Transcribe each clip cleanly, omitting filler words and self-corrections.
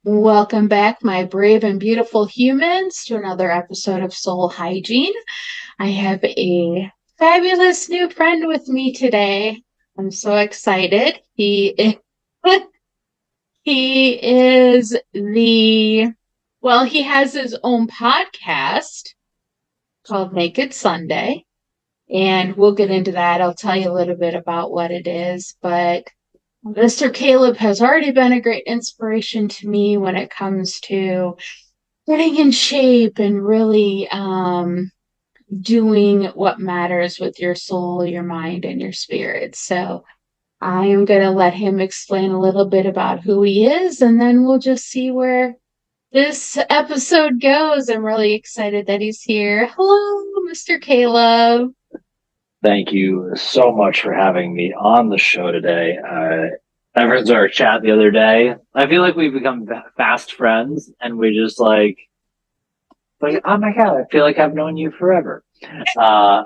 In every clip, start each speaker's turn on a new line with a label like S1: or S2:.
S1: Welcome back, my brave and beautiful humans, to another episode of Soul Hygiene. I have a fabulous new friend with me today. I'm so excited. He is he has his own podcast called Naked Sunday, and we'll get into that. I'll tell you a little bit about what it is, but Mr. Caleb has already been a great inspiration to me when it comes to getting in shape and really doing what matters with your soul, your mind, and your spirit. So I am going to let him explain a little bit about who he is, and then we'll just see where this episode goes. I'm really excited that he's here. Hello, Mr. Caleb.
S2: Thank you so much for having me on the show today. Ever since our chat the other day, I feel like we've become fast friends, and we just like, oh my god, I feel like I've known you forever. Uh,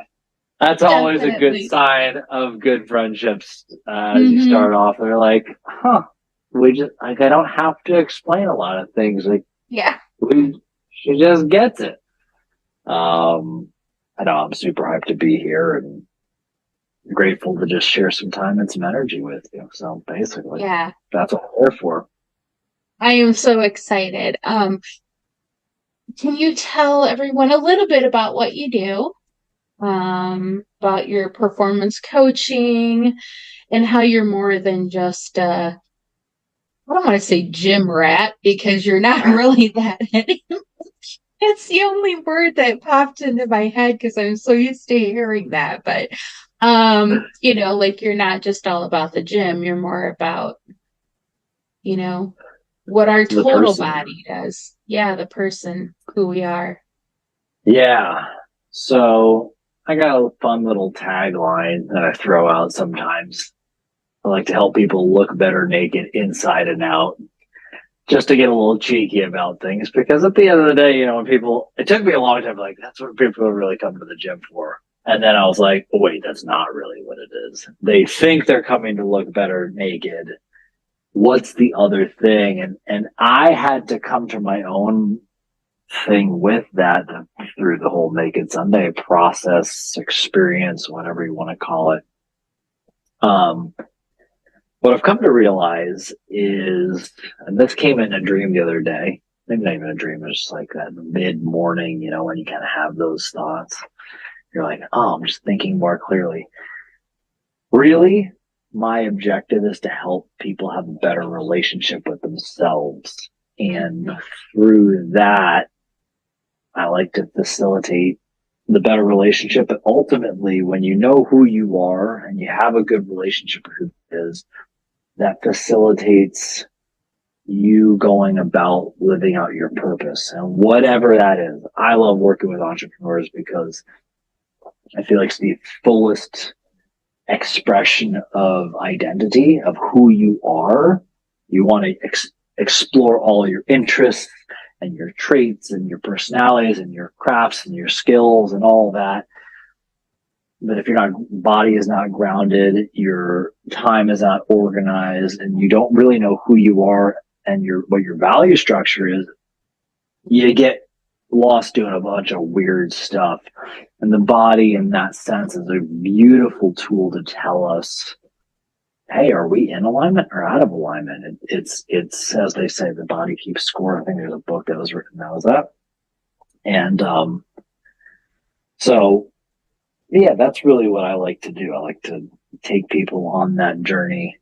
S2: that's always a good
S1: Definitely.
S2: sign of good friendships. As you start off, they're like, huh, we just like I don't have to explain a lot of things. Like,
S1: Yeah.
S2: she just gets it. I know I'm super hyped to be here and grateful to just share some time and some energy with you. So basically,
S1: Yeah.
S2: that's what we're here for.
S1: I am so excited. Can you tell everyone a little bit about what you do? About your performance coaching and how you're more than just I don't want to say gym rat because you're not really that anymore. It's the only word that popped into my head because I'm so used to hearing that. But like you're not just all about the gym, you're more about, you know, what our
S2: The
S1: total
S2: person.
S1: body does. Yeah, the person, who we are.
S2: Yeah. So I got a fun little tagline that I throw out sometimes. I like to help people look better naked inside and out, just to get a little cheeky about things. Because at the end of the day, when people, it took me a long time, like, that's what people really come to the gym for. And then I was like, oh, wait, that's not really what it is. They think they're coming to look better naked. What's the other thing? And I had to come to my own thing with that through the whole Naked Sunday process, experience, whatever you want to call it. Um, what I've come to realize is, and this came in a dream the other day, maybe not even a dream, it's just like that mid morning, when you kind of have those thoughts. You're like, oh, I'm just thinking more clearly. Really, my objective is to help people have a better relationship with themselves. And through that, I like to facilitate the better relationship. But ultimately, when you know who you are and you have a good relationship with who it is, that facilitates you going about living out your purpose and whatever that is. I love working with entrepreneurs because I feel like it's the fullest expression of identity of who you are. You want to explore all your interests and your traits and your personalities and your crafts and your skills and all that. But if your body is not grounded, your time is not organized, and you don't really know who you are and what your value structure is, you get lost doing a bunch of weird stuff. And the body, in that sense, is a beautiful tool to tell us, hey, are we in alignment or out of alignment? It's as they say, the body keeps score. I think there's a book that was written that was that. And so yeah, that's really what I like to do. I like to take people on that journey.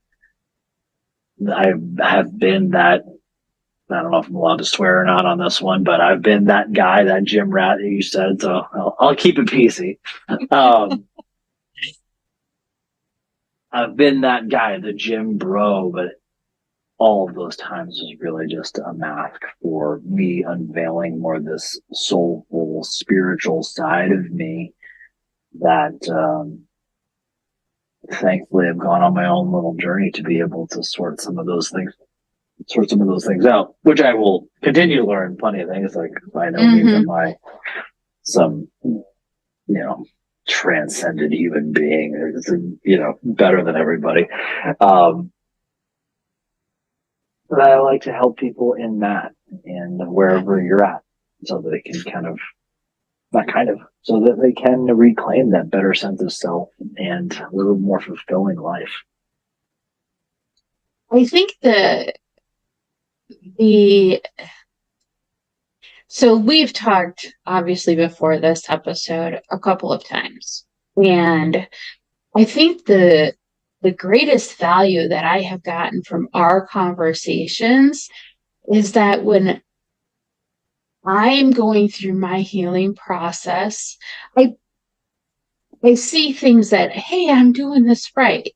S2: I have been that, I don't know if I'm allowed to swear or not on this one, but I've been that guy, that gym rat that you said, so I'll keep it PC. I've been that guy, the gym bro, but all of those times was really just a mask for me unveiling more this soulful, spiritual side of me that thankfully I've gone on my own little journey to be able to sort some of those things out, which I will continue to learn plenty of things. Like, by no means am I some, transcended human being, better than everybody. But I like to help people in that and wherever you're at so that they can so that they can reclaim that better sense of self and live a more fulfilling life.
S1: I think the so we've talked obviously before this episode a couple of times, and I think the greatest value that I have gotten from our conversations is that when I'm going through my healing process, I I see things that, hey, I'm doing this right.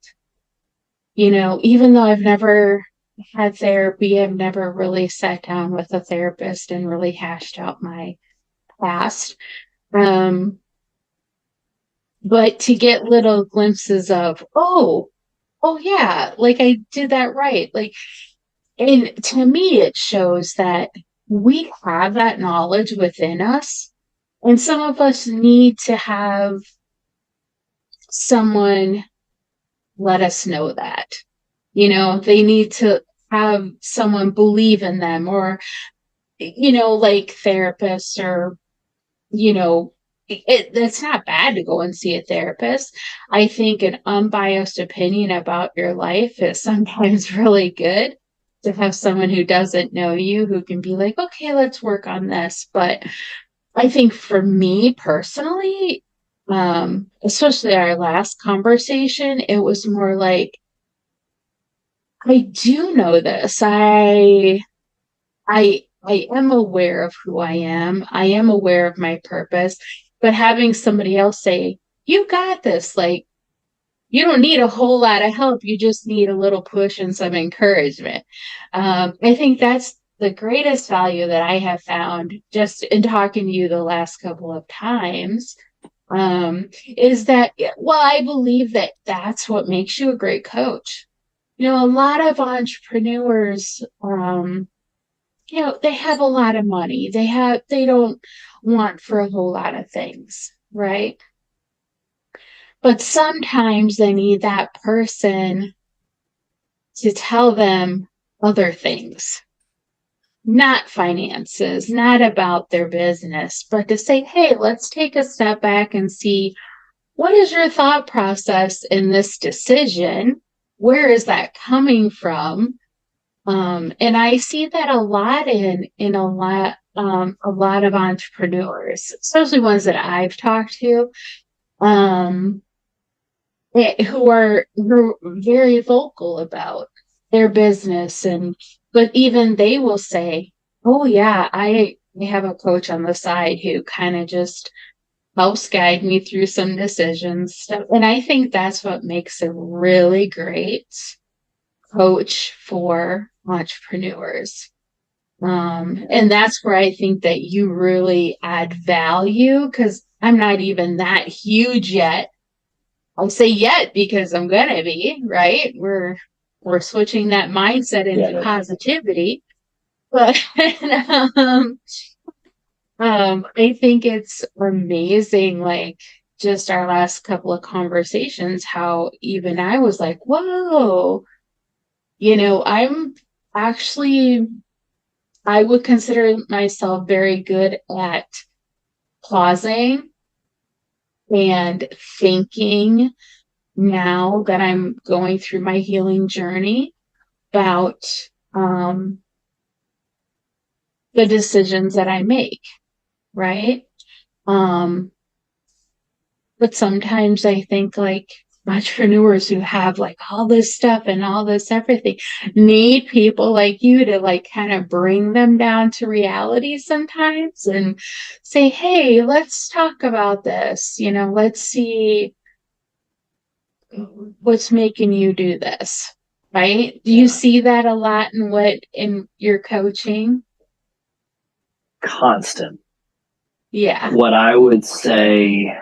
S1: Even though I've never had therapy, I've never really sat down with a therapist and really hashed out my past. Um, but to get little glimpses of, oh yeah, like I did that right. Like, and to me, it shows that we have that knowledge within us. And some of us need to have someone let us know that. They need to have someone believe in them, or, like therapists, or, it's not bad to go and see a therapist. I think an unbiased opinion about your life is sometimes really good to have someone who doesn't know you who can be like, okay, let's work on this. But I think for me personally, especially our last conversation, it was more like, I do know this. I am aware of who I am. I am aware of my purpose. But having somebody else say, you got this, like, you don't need a whole lot of help. You just need a little push and some encouragement. I think that's the greatest value that I have found just in talking to you the last couple of times. Is that, well, I believe that that's what makes you a great coach. A lot of entrepreneurs, they have a lot of money. They don't want for a whole lot of things, right? But sometimes they need that person to tell them other things, not finances, not about their business, but to say, hey, let's take a step back and see, what is your thought process in this decision? Where is that coming from? And I see that a lot in a lot of entrepreneurs, especially ones that I've talked to, um, who are very vocal about their business, but even they will say, "Oh yeah, I have a coach on the side who kind of just helps guide me through some decisions." And I think that's what makes a really great coach for entrepreneurs. And that's where I think that you really add value, because I'm not even that huge yet. I'll say yet because I'm gonna be, right? We're switching that mindset into
S2: Yeah.
S1: positivity. But um, I think it's amazing, like just our last couple of conversations, how even I was like, whoa, I'm actually, I would consider myself very good at pausing and thinking now that I'm going through my healing journey about um, the decisions that I make, right? Um, but sometimes I think like entrepreneurs who have like all this stuff and all this everything need people like you to like kind of bring them down to reality sometimes and say, hey, let's talk about this. Let's see what's making you do this. Right? Do you
S2: Yeah.
S1: see that a lot in your coaching?
S2: Constant.
S1: Yeah.
S2: What I would say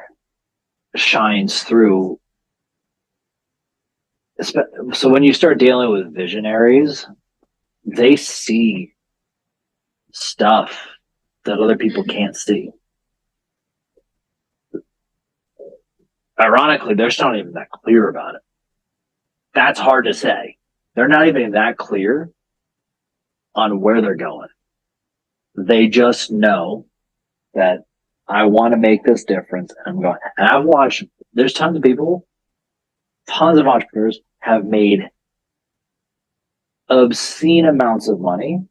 S2: shines through. So when you start dealing with visionaries, they see stuff that other people
S1: Mhm.
S2: can't see. Ironically, they're just not even that clear about it. That's hard to say. They're not even that clear, on where they're going. They just know that I want to make this difference. And I'm going, and I've watched, there's tons of people, tons of entrepreneurs have made obscene amounts of money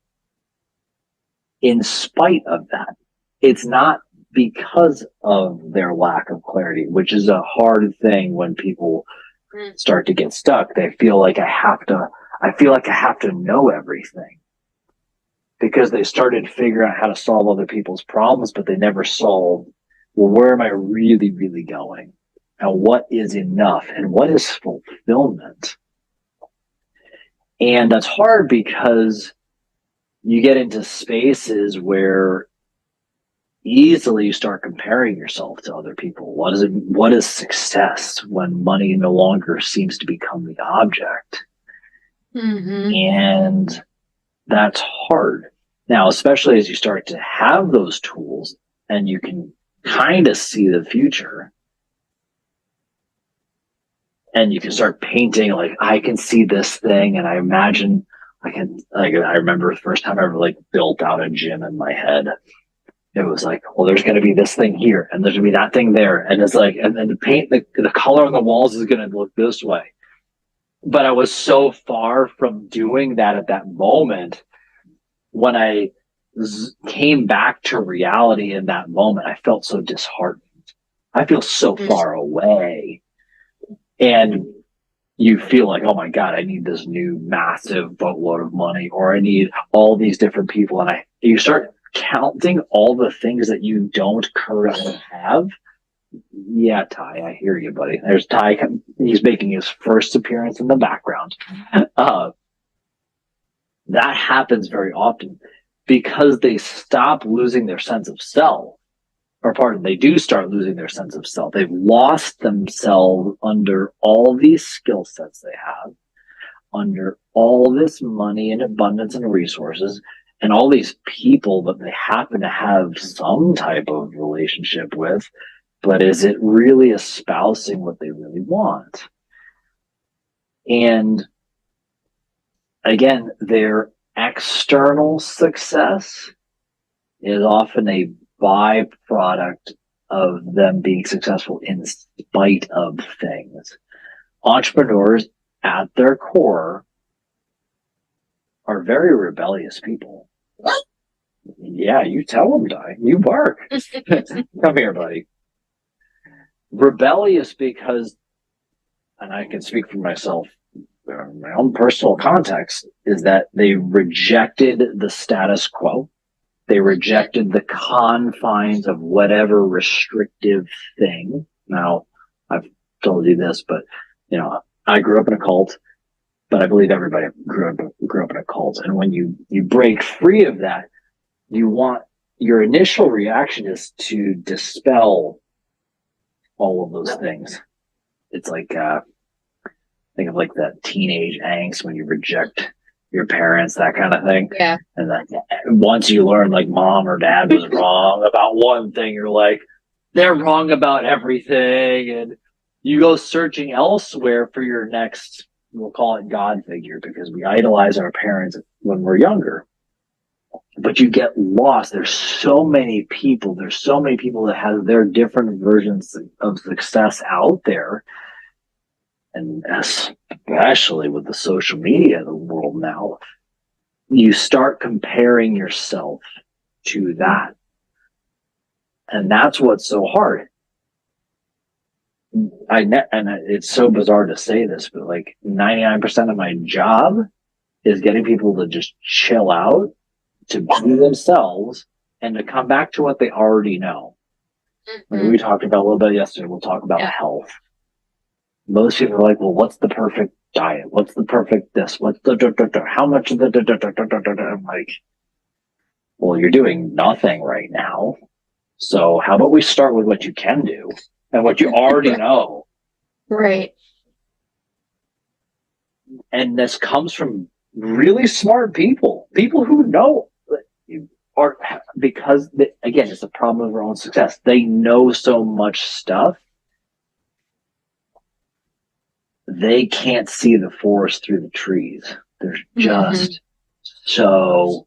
S2: in spite of that. It's not because of their lack of clarity, which is a hard thing when people start to get stuck. They feel like I feel like I have to know everything, because they started figuring out how to solve other people's problems, but they never solved, well, where am I really, really going? And what is enough? And what is fulfillment? And that's hard because you get into spaces where easily you start comparing yourself to other people. What is success when money no longer seems to become the object?
S1: Mm-hmm.
S2: And that's hard. Now, especially as you start to have those tools and you can kind of see the future, and you can start painting, like, I can see this thing, and I imagine I can, like, I remember the first time I ever like built out a gym in my head. It was like, well, there's going to be this thing here, and there's going to be that thing there, and it's like, and then the paint, the color on the walls is going to look this way. But I was so far from doing that at that moment. When I came back to reality in that moment, I felt so disheartened. I feel so far away. And you feel like, oh my God, I need this new massive boatload of money, or I need all these different people. And you start counting all the things that you don't currently have. Yeah, Ty, I hear you, buddy. There's Ty. He's making his first appearance in the background. That happens very often because they stop losing their sense of self. Or pardon, they do start losing their sense of self. They've lost themselves under all these skill sets they have, under all this money and abundance and resources, and all these people that they happen to have some type of relationship with. But is it really espousing what they really want? And again, their external success is often a byproduct of them being successful in spite of things. Entrepreneurs at their core are very rebellious people. Yeah, you tell them, Di. You bark. Come here, buddy. Rebellious because, and I can speak for myself, my own personal context, is that they rejected the status quo. They rejected the confines of whatever restrictive thing. Now, I've told you this, but I grew up in a cult, but I believe everybody grew up in a cult. And when you break free of that, your initial reaction is to dispel all of those things. It's like think of like that teenage angst when you reject your parents, that kind of thing.
S1: Yeah.
S2: And then once you learn like mom or dad was wrong about one thing, you're like, they're wrong about everything. And you go searching elsewhere for your next, we'll call it God figure, because we idolize our parents when we're younger. But you get lost. There's so many people that have their different versions of success out there. And especially with the social media of the world now, you start comparing yourself to that. And that's what's so hard. And it's so bizarre to say this, but like 99% of my job is getting people to just chill out, to be themselves, and to come back to what they already know. Mm-hmm. Like we talked about a little bit yesterday. We'll talk about health. Most people are like, well, what's the perfect diet? What's the perfect this? What's the how much of the I'm like, well, you're doing nothing right now. So how about we start with what you can do and what you already know?
S1: Right.
S2: And this comes from really smart people who know are, because again, it's a problem of their own success. They know so much stuff. They can't see the forest through the trees. There's just so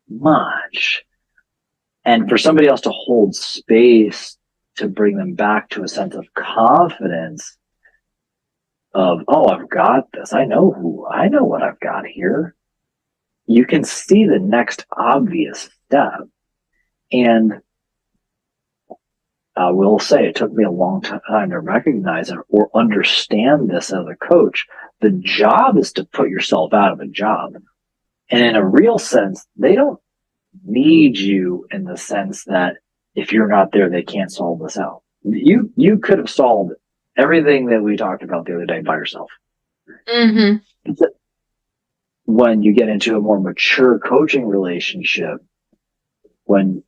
S2: much. And for somebody else to hold space to bring them back to a sense of confidence of, oh, I've got this. I know what I've got here. You can see the next obvious step. And I will say it took me a long time to recognize it or understand this as a coach. The job is to put yourself out of a job. And in a real sense, they don't need you in the sense that if you're not there, they can't solve this out. You could have solved everything that we talked about the other day by yourself.
S1: Mm-hmm.
S2: When you get into a more mature coaching relationship, when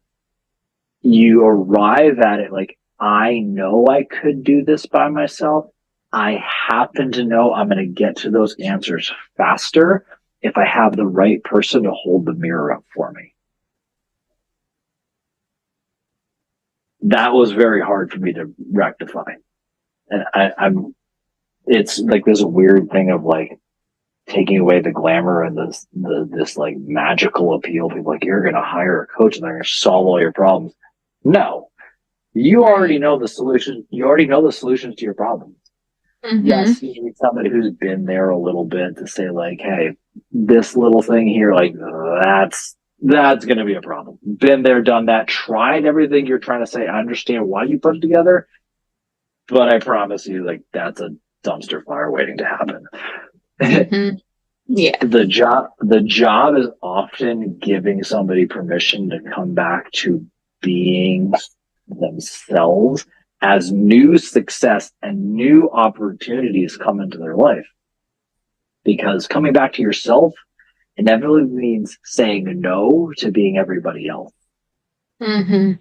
S2: you arrive at it like, I know I could do this by myself. I happen to know I'm going to get to those answers faster if I have the right person to hold the mirror up for me. That was very hard for me to rectify. And it's like there's a weird thing of like taking away the glamour and this like magical appeal. People like, you're going to hire a coach and they're going to solve all your problems. No, you already know the solution. You already know the solutions to your problems.
S1: Mm-hmm.
S2: Yes, you need somebody who's been there a little bit to say like, hey, this little thing here, like that's going to be a problem. Been there, done that, tried everything you're trying to say. I understand why you put it together, but I promise you, like that's a dumpster fire waiting to happen.
S1: Mm-hmm. Yeah.
S2: The job is often giving somebody permission to come back to being themselves as new success and new opportunities come into their life. Because coming back to yourself inevitably means saying no to being everybody else.
S1: Mm-hmm.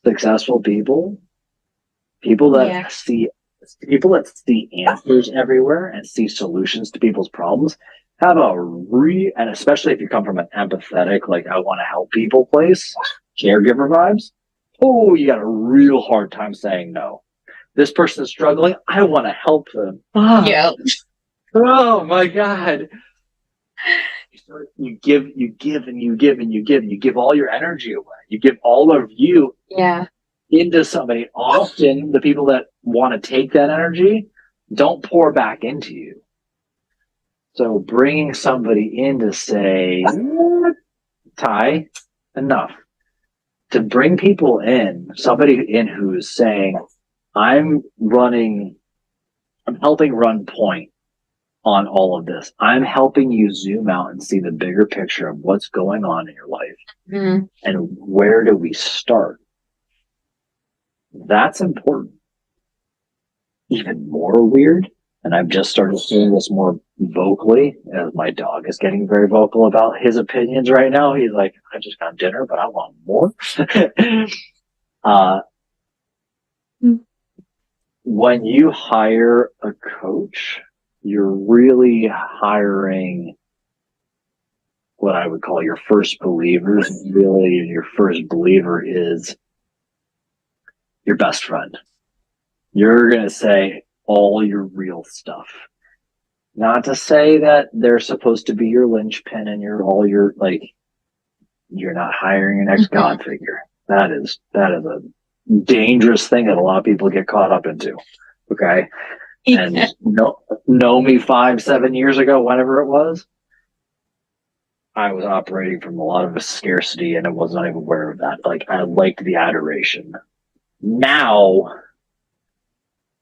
S2: Successful people that see answers everywhere and see solutions to people's problems have and especially if you come from an empathetic, like I want to help people place, caregiver vibes. Oh, you got a real hard time saying no. This person is struggling. I want to help them.
S1: Yeah.
S2: Oh my God. You give, and you give, and you give, and you give all your energy away. You give all of you into somebody. Often the people that want to take that energy don't pour back into you. So bringing somebody in to say, Ty, enough. To bring people in, somebody in who's saying, I'm helping run point on all of this. I'm helping you zoom out and see the bigger picture of what's going on in your life.
S1: Mm-hmm.
S2: And where do we start? That's important. Even more weird, and I've just started seeing this more vocally as my dog is getting very vocal about his opinions right now. He's like, I just got dinner, but I want more. When you hire a coach, you're really hiring what I would call your first believers. Really, your first believer is your best friend. You're going to say all your real stuff. Not to say that they're supposed to be your linchpin and you're not hiring an ex-God figure. That is a dangerous thing that a lot of people get caught up into. Okay. And know me 5-7 years ago, whenever it was, I was operating from a lot of a scarcity and I was not even aware of that. Like I liked the adoration. Now,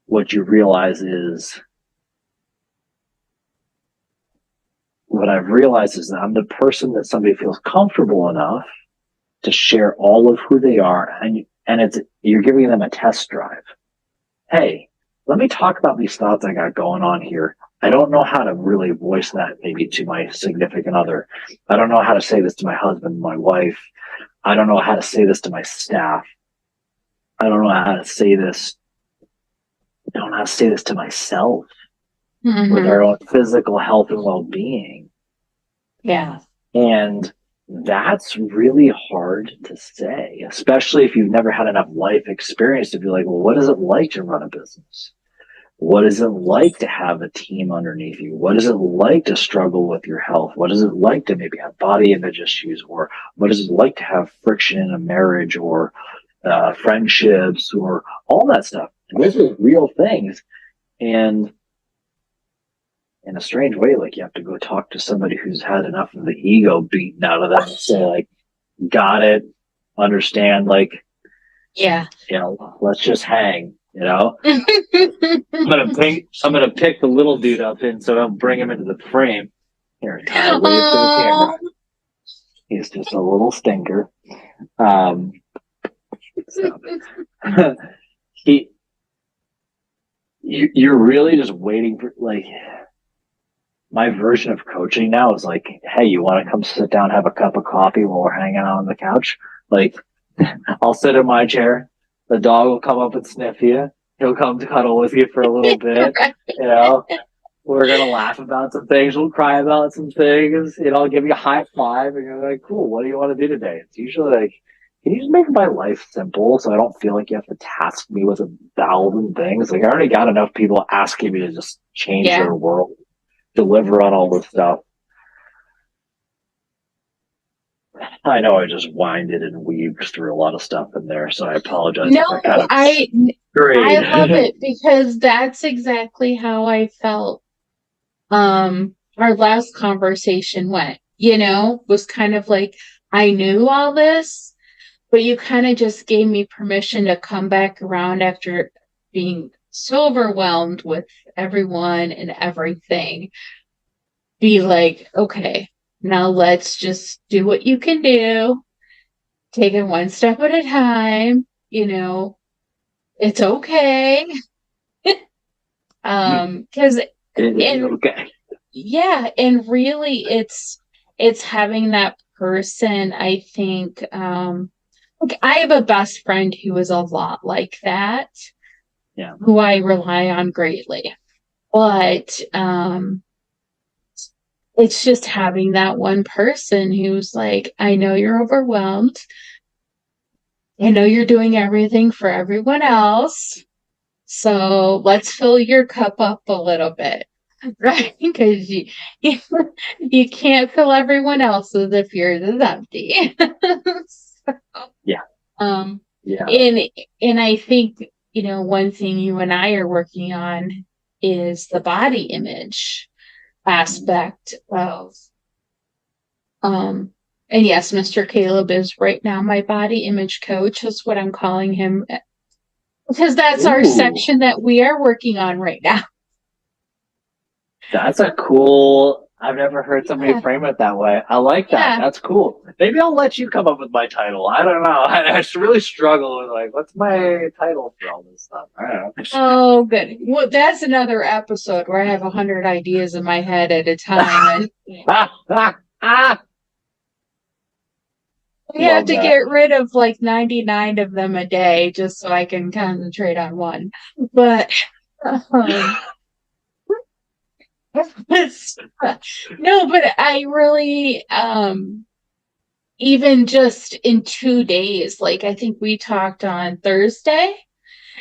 S2: what you realize is what I've realized is that I'm the person that somebody feels comfortable enough to share all of who they are, and you're giving them a test drive. Hey, let me talk about these thoughts I got going on here. I don't know how to really voice that maybe to my significant other. I don't know how to say this to my husband, my wife. I don't know how to say this to my staff. I don't know how to say this. I don't know how to say this to myself with our own physical health and well-being.
S1: Yeah.
S2: And that's really hard to say, especially if you've never had enough life experience to be like, well, what is it like to run a business? What is it like to have a team underneath you? What is it like to struggle with your health? What is it like to maybe have body image issues? Or what is it like to have friction in a marriage or friendships or all that stuff? Those are real things. And in a strange way, like you have to go talk to somebody who's had enough of the ego beaten out of them and say, like, got it, understand, like,
S1: Yeah.
S2: let's just hang, I'm gonna pick the little dude up and so I'll bring him into the frame. Here, Ty, wave to the camera.
S1: Oh,
S2: He's just a little stinker. Um, so he, you're really just waiting for like my version of coaching now is like, hey, you want to come sit down, have a cup of coffee while we're hanging out on the couch? Like, I'll sit in my chair. The dog will come up and sniff you. He'll come to cuddle with you for a little bit.
S1: right.
S2: You know, we're gonna laugh about some things. We'll cry about some things. I'll give you a high five, and you're like, "Cool. What do you want to do today?" It's usually like, "Can you just make my life simple so I don't feel like you have to task me with 1,000 things?" Like I already got enough people asking me to just change
S1: Yeah.
S2: their world, deliver on all this stuff. I know I just winded and weaved through a lot of stuff in there, so I apologize
S1: No,
S2: if I kind of
S1: I
S2: strayed.
S1: I love it because that's exactly how I felt our last conversation went, was kind of like I knew all this, but you kind of just gave me permission to come back around after being so overwhelmed with everyone and everything. Be like, okay, now let's just do what you can do, take it one step at a time, it's okay. Because
S2: It is
S1: and
S2: okay.
S1: yeah, and really it's having that person, I think, like I have a best friend who is a lot like that,
S2: Yeah.
S1: who I rely on greatly. But it's just having that one person who's like, I know you're overwhelmed. I know you're doing everything for everyone else. So let's fill your cup up a little bit, right? Because you, you can't fill everyone else's if yours is empty. So,
S2: Yeah.
S1: um,
S2: Yeah.
S1: and and I think, one thing you and I are working on is the body image aspect of um and yes, Mr. Caleb is right now my body image coach, is what I'm calling him, because that's our
S2: Ooh.
S1: section that we are working on right now.
S2: That's a cool. I've never heard somebody
S1: Yeah,
S2: frame it that way. I like that.
S1: yeah.
S2: That's cool. Maybe I'll let you come up with my title. I don't know. I really struggle with like, what's my title for all this stuff? I don't
S1: Oh, good. Well, that's another episode where I have 100 ideas in my head at a time, and
S2: know.
S1: we have
S2: Love
S1: to
S2: that.
S1: get rid of like 99 of them a day just so I can concentrate on one. But um, no, but I really even just in 2 days, like I think we talked on Thursday.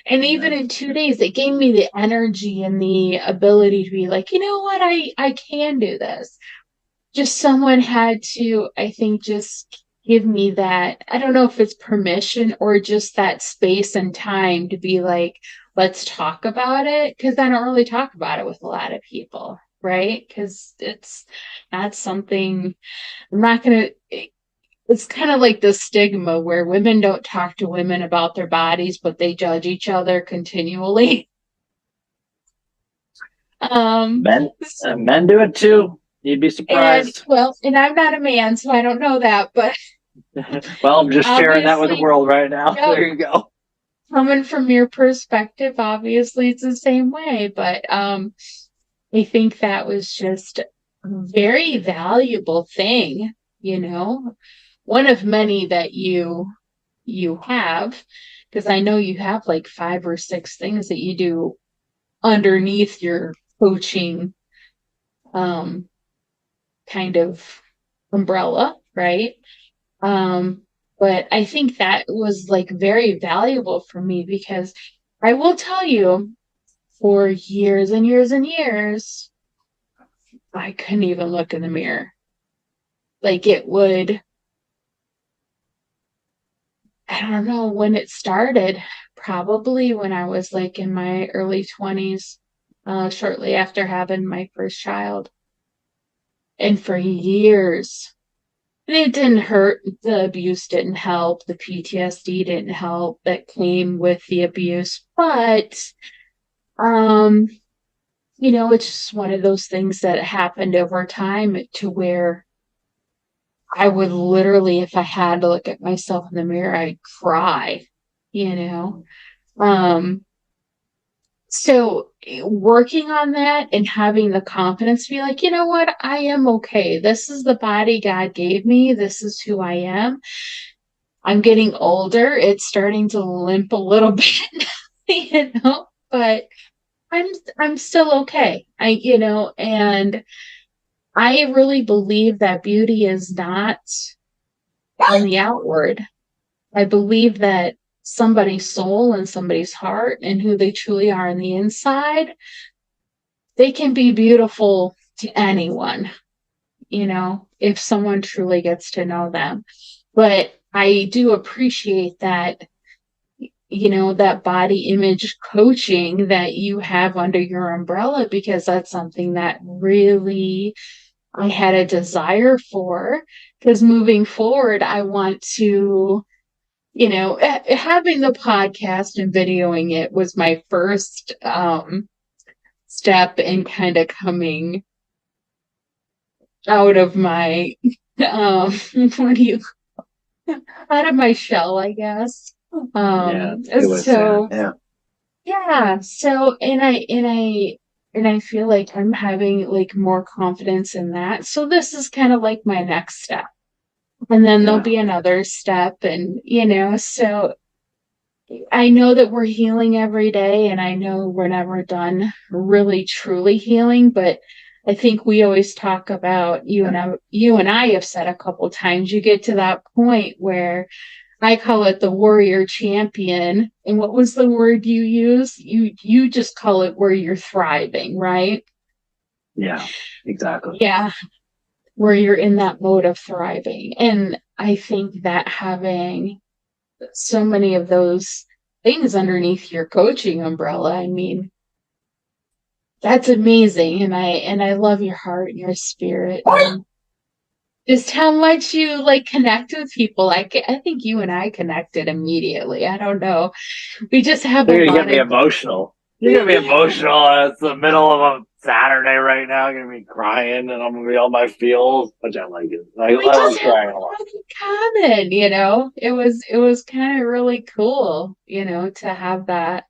S1: And
S2: Yeah.
S1: even in 2 days, it gave me the energy and the ability to be like, you know what, I can do this. Just someone had to, I think, just give me that. I don't know if it's permission or just that space and time to be like, let's talk about it. Because I don't really talk about it with a lot of people, right? Because it's not something I'm not going to. It's kind of like the stigma where women don't talk to women about their bodies, but they judge each other continually. Um,
S2: Men do it too. You'd be
S1: and
S2: surprised.
S1: well, and I'm not a man, so I don't know that, but
S2: Well, I'm just sharing that with the
S1: obviously,
S2: world right now.
S1: yep,
S2: There you go.
S1: coming from your perspective, obviously it's the same way. But I think that was just a very valuable thing, one of many that you have, because I know you have like 5 or 6 things that you do underneath your coaching um kind of umbrella, right? Um, but I think that was like very valuable for me because I will tell you, for years and years and years, I couldn't even look in the mirror. Like it would, I don't know when it started, probably when I was like in my early 20s, shortly after having my first child. And for years, and it didn't hurt. The abuse didn't help. The PTSD didn't help that came with the abuse. But, um, it's just one of those things that happened over time to where I would literally, if I had to look at myself in the mirror, I'd cry, you know. Um, so working on that and having the confidence to be like, you know what, I am okay. This is the body God gave me. This is who I am. I'm getting older. It's starting to limp a little bit, but I'm I'm still okay. And I really believe that beauty is not on the outward. I believe that somebody's soul and somebody's heart and who they truly are on the inside, they can be beautiful to anyone, if someone truly gets to know them. But I do appreciate that, that body image coaching that you have under your umbrella, because that's something that really I had a desire for. Because moving forward, I want to, having the podcast and videoing it was my first step in kind of coming out of my what do you out of my shell, I guess.
S2: Yeah, it's a good way of saying
S1: So
S2: it. Yeah.
S1: yeah, so and I feel like I'm having like more confidence in that. So this is kind of like my next step. And then there'll
S2: Yeah.
S1: be another step, and so I know that we're healing every day, and I know we're never done really truly healing, but I think we always talk about, you and I have said a couple times, you get to that point where I call it the warrior champion. And what was the word you use? You just call it where you're thriving, right?
S2: Yeah, exactly.
S1: Yeah, where you're in that mode of thriving. And I think that having so many of those things underneath your coaching umbrella, I mean, that's amazing. And I love your heart and your spirit and just how much you like connect with people. I think you and I connected immediately. I don't know. We just have a
S2: You're gonna get
S1: lot
S2: me
S1: of
S2: emotional. You're gonna be
S1: yeah.
S2: emotional. It's the middle of a Saturday right now. I'm gonna be crying, and I'm gonna be on my feels, which I like it. I
S1: We
S2: love
S1: just have
S2: crying a
S1: a
S2: lot.
S1: lot in common, It was kind of really cool, to have that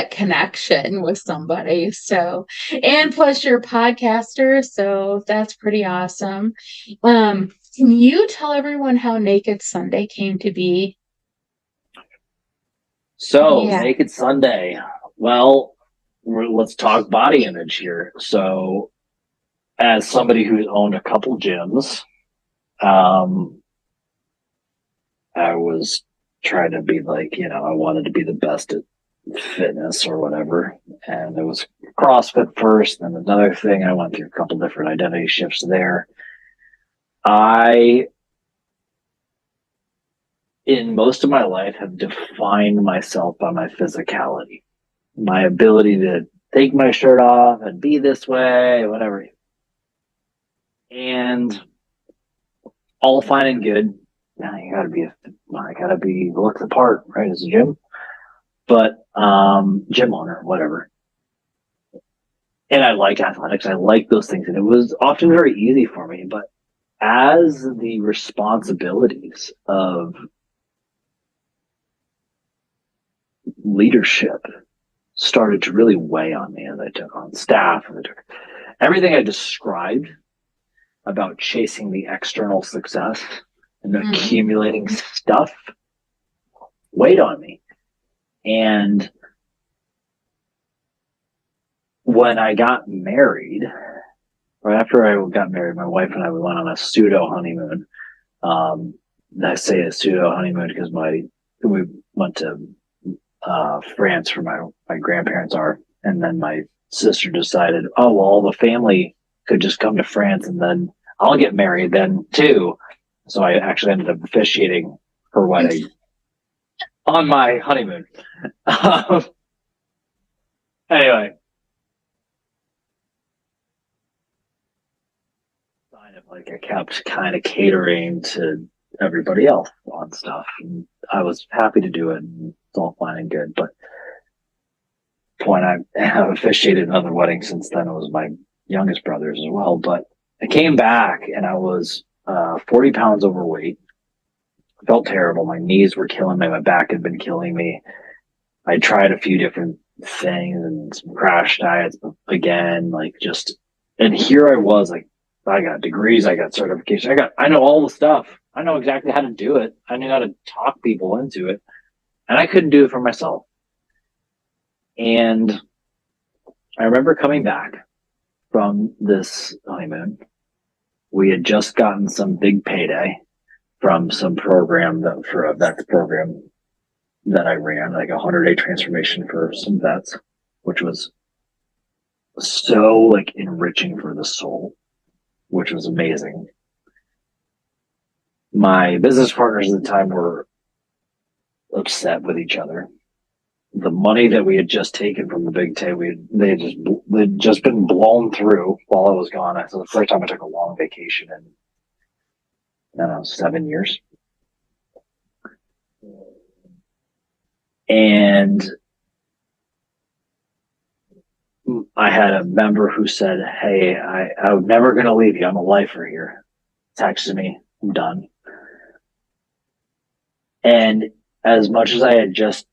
S1: connection with somebody. So, and plus you're a podcaster, so that's pretty awesome. Can you tell everyone how Naked Sunday came to be?
S2: So,
S1: Yeah.
S2: Naked Sunday. Well, let's talk body image here. So, as somebody who's owned a couple gyms, um, I was trying to be like, I wanted to be the best at fitness or whatever. And it was CrossFit first, and another thing. I went through a couple different identity shifts there. I, in most of my life, have defined myself by my physicality, my ability to take my shirt off and be this way, whatever. And all fine and good. Now I gotta be look the part, right? As a gym, but gym owner, whatever. And I like athletics. I like those things, and it was often very easy for me. But as the responsibilities of leadership started to really weigh on me, as I took on staff, and I took everything I described about chasing the external success and
S1: Mhm.
S2: accumulating stuff weighed on me. And when I got married, or after I got married, my wife and I, we went on a pseudo honeymoon. Um, I say a pseudo honeymoon because we went to France where my grandparents are. And then my sister decided, oh, well, all the family could just come to France and then I'll get married then too. So I actually ended up officiating her wedding on my honeymoon. Anyway, kind of like I kept kind of catering to everybody else on stuff. And I was happy to do it and it's all fine and good. But point I have officiated another wedding since then. It was my youngest brother's as well. But I came back and I was 40 pounds overweight. I felt terrible. My knees were killing me. My back had been killing me. I tried a few different things and some crash diets again, like just, and here I was, like, I got degrees, I got certification, I know all the stuff. I know exactly how to do it. I knew how to talk people into it, and I couldn't do it for myself. And I remember coming back from this honeymoon. We had just gotten some big payday from some program that for a vets program that I ran, like a 100-day transformation for some vets, which was so like enriching for the soul, which was amazing. My business partners at the time were upset with each other. The money that we had just taken from the big day, they'd just been blown through while I was gone. So the first time I took a long vacation in, I don't know, 7 years. And I had a member who said, hey, I'm never going to leave you. I'm a lifer here. Texted me, I'm done. And as much as I just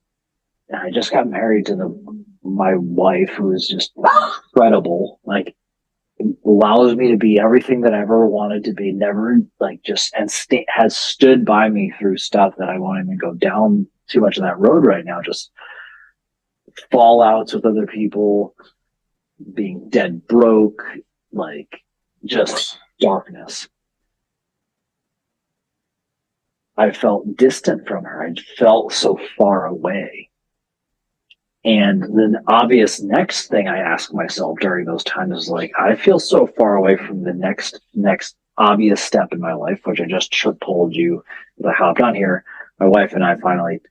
S2: got married to my wife, who is just incredible, like allows me to be everything that I ever wanted to be, never like just, and has stood by me through stuff that I won't even go down too much of that road right now. Just fallouts with other people, being dead broke, like just darkness. I felt distant from her. I felt so far away. And the obvious next thing I ask myself during those times is like, I feel so far away from the next obvious step in my life, which I just told you as I hopped on here. My wife and I finally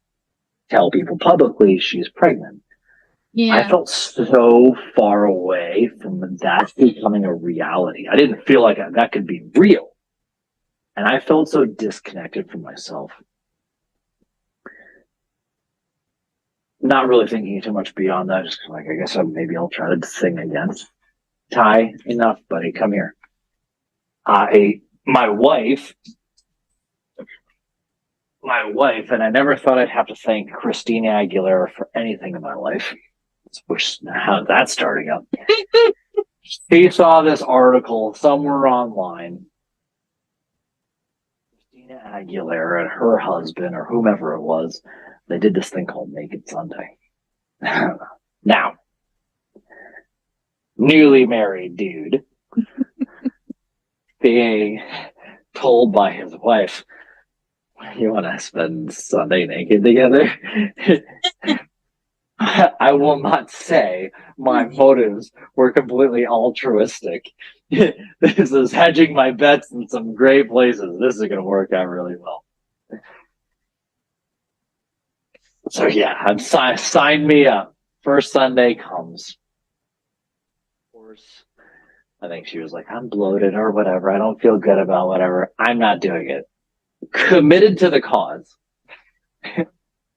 S2: tell people publicly she's pregnant.
S1: Yeah.
S2: I felt so far away from that becoming a reality. I didn't feel like that could be real. And I felt so disconnected from myself. Not really thinking too much beyond that. Just like, I guess maybe I'll try to sing again. Ty, enough, buddy. Come here. My wife, and I never thought I'd have to thank Christina Aguilera for anything in my life. Which, how's that starting up? She saw this article somewhere online. Christina Aguilera and her husband, or whomever it was, they did this thing called Naked Sunday. Now, newly married dude being told by his wife, you want to spend Sunday naked together? I will not say my motives were completely altruistic. This is hedging my bets in some great places. This is going to work out really well. So yeah, I'm sign me up. First Sunday comes. Of course, I think she was like, I'm bloated or whatever. I don't feel good about whatever. I'm not doing it. Committed to the cause.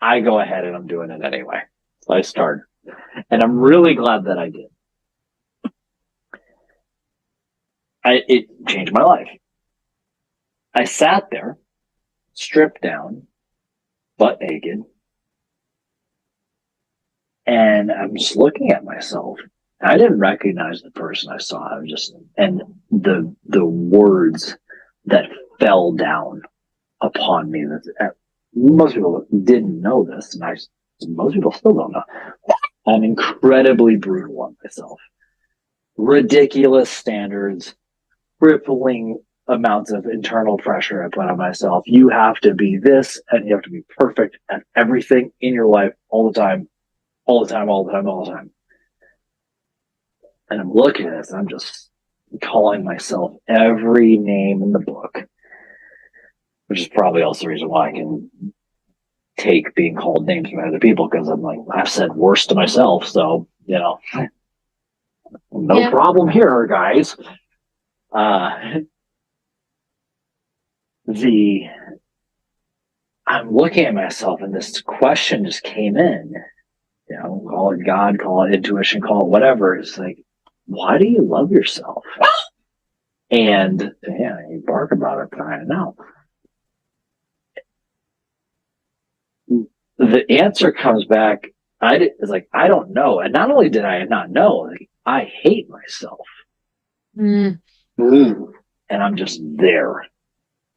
S2: I go ahead and I'm doing it anyway. So I start. And I'm really glad that I did. It changed my life. I sat there, stripped down, butt naked, and I'm just looking at myself. I didn't recognize the person I saw. I was just, and the words that fell down upon me. That most people didn't know this, and most people still don't know. I'm incredibly brutal on myself. Ridiculous standards, crippling amounts of internal pressure I put on myself. You have to be this, and you have to be perfect at everything in your life all the time, all the time, all the time, all the time. And I'm looking at this, and I'm just calling myself every name in the book, which is probably also the reason why I can take being called names by other people, because I'm like, I've said worse to myself. So, no problem here, guys. The I'm looking at myself, and this question just came in. Call it God, call it intuition, call it whatever. It's like, why do you love yourself? And yeah, you bark about it, but I know. The answer comes back. It's like, I don't know. And not only did I not know, like, I hate myself.
S1: Mm.
S2: Ooh. And I'm just there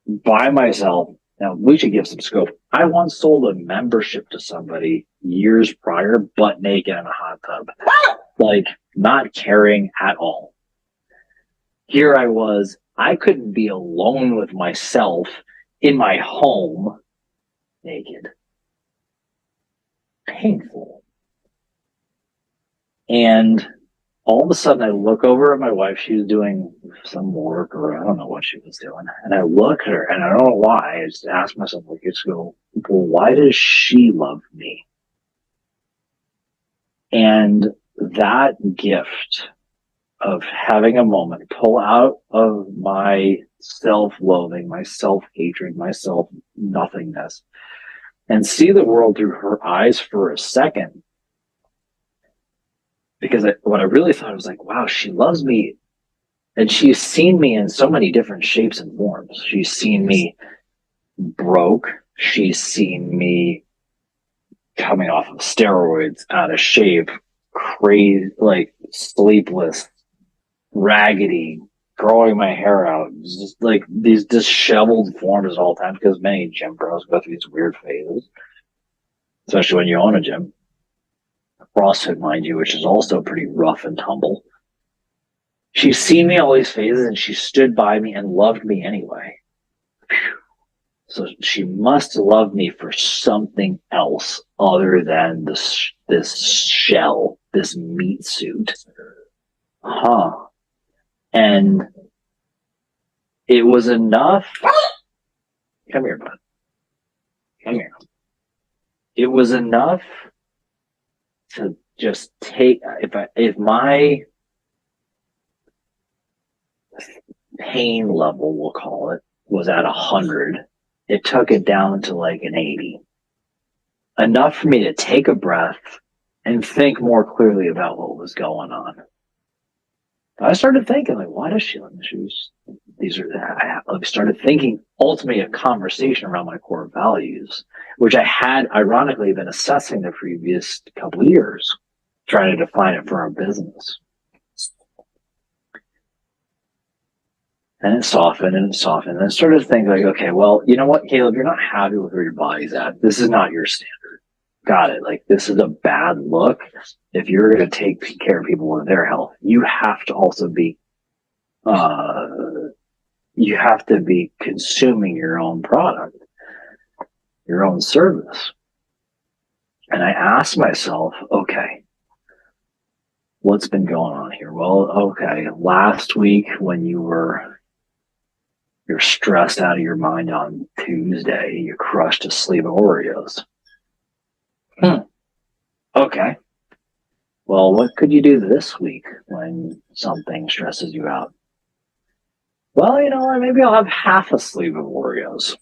S2: by myself. Now, we should give some scope. I once sold a membership to somebody years prior, butt naked in a hot tub, like not caring at all. Here I was, I couldn't be alone with myself in my home naked. Painful. And all of a sudden, I look over at my wife. She was doing some work, or I don't know what she was doing. And I look at her, and I don't know why. I just ask myself, like, well, why does she love me? And that gift of having a moment, pull out of my self-loathing, my self-hatred, my self-nothingness, and see the world through her eyes for a second. Because what I really thought was like, wow, she loves me. And she's seen me in so many different shapes and forms. She's seen me broke. She's seen me coming off of steroids, out of shape, crazy, like sleepless, raggedy, growing my hair out, just like these disheveled forms all the time, because many gym bros go through these weird phases, especially when you own a gym. CrossFit, mind you, which is also pretty rough and tumble. She's seen me all these phases, and she stood by me and loved me anyway. So she must love me for something else other than this shell, this meat suit. Huh. And it was enough. Come here, bud. Come here. It was enough to just take, if my pain level, we'll call it, was at 100, it took it down to like an 80. Enough for me to take a breath and think more clearly about what was going on. I started thinking, like, why does she let me choose? I started thinking ultimately a conversation around my core values, which I had ironically been assessing the previous couple of years, trying to define it for our business. And it softened and it softened. And I started thinking, like, okay, well, you know what, Caleb, you're not happy with where your body's at. This is not your standard. Got it. Like, this is a bad look. If you're going to take care of people with their health, you have to also be, you have to be consuming your own product, your own service. And I asked myself, okay, what's been going on here? Well, okay, last week when you're stressed out of your mind on Tuesday, you crushed a sleeve of Oreos. Okay. Well, what could you do this week when something stresses you out? Well, maybe I'll have half a sleeve of Oreos.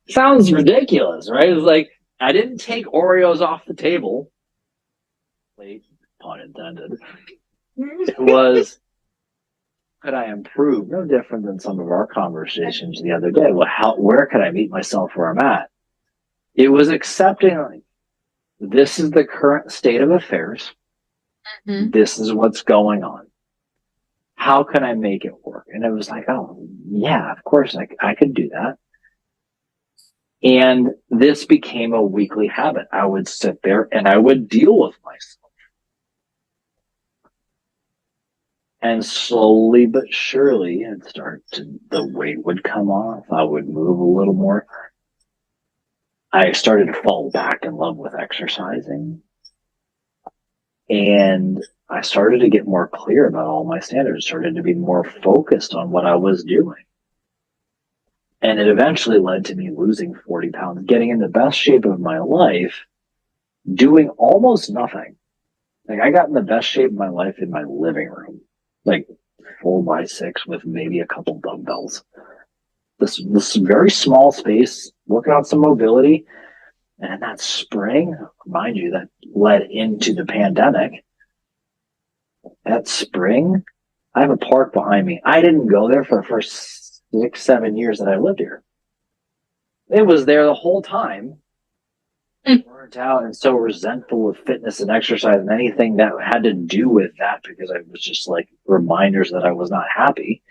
S2: Sounds ridiculous, right? It's like, I didn't take Oreos off the table. Late, pun intended. It was, could I improve? No different than some of our conversations the other day. Well, where could I meet myself where I'm at? It was accepting, like, this is the current state of affairs. Mm-hmm. This is what's going on. How can I make it work? And it was like, oh, yeah, of course I could do that. And this became a weekly habit. I would sit there and I would deal with myself. And slowly but surely, the weight would come off. I would move a little more. I started to fall back in love with exercising. And I started to get more clear about all my standards, started to be more focused on what I was doing. And it eventually led to me losing 40 pounds, getting in the best shape of my life, doing almost nothing. Like I got in the best shape of my life in my living room, like 4x6 with maybe a couple dumbbells. This very small space, working on some mobility. And in that spring, mind you, that led into the pandemic. That spring, I have a park behind me. I didn't go there for the first 6, 7 years that I lived here. It was there the whole time, burnt out and so resentful of fitness and exercise and anything that had to do with that because I was just like reminders that I was not happy,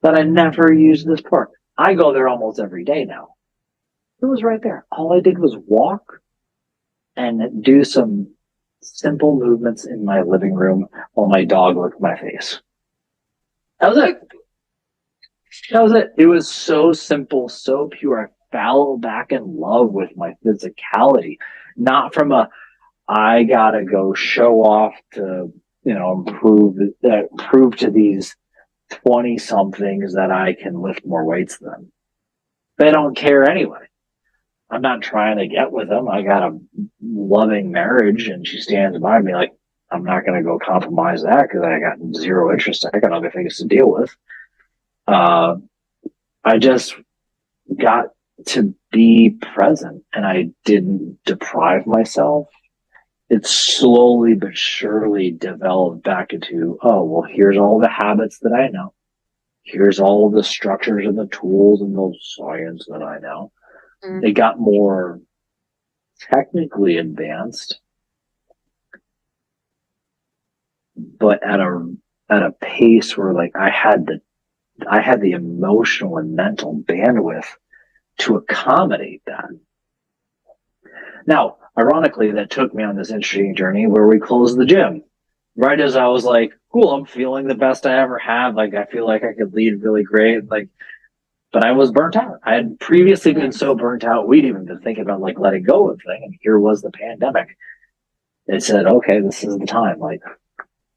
S2: that I never used this park. I go there almost every day now. It was right there. All I did was walk and do some simple movements in my living room while my dog licked my face. That was it. That was it. It was so simple, so pure. I fell back in love with my physicality, not from a I gotta go show off to prove to these 20 somethings that I can lift more weights than. They don't care anyway. I'm not trying to get with them. I got a loving marriage and she stands by me like, I'm not going to go compromise that because I got zero interest. I got other things to deal with. I just got to be present and I didn't deprive myself. It slowly but surely developed back into, oh, well, here's all the habits that I know. Here's all the structures and the tools and the science that I know. It got more technically advanced, but at a pace where like I had the emotional and mental bandwidth to accommodate that. Now, ironically, that took me on this interesting journey where we closed the gym. Right as I was like, cool, I'm feeling the best I ever have. Like I feel like I could lead really great. Like, but I was burnt out. I had previously been so burnt out, we'd even been thinking about like letting go of the thing. And here was the pandemic. It said, okay, this is the time. Like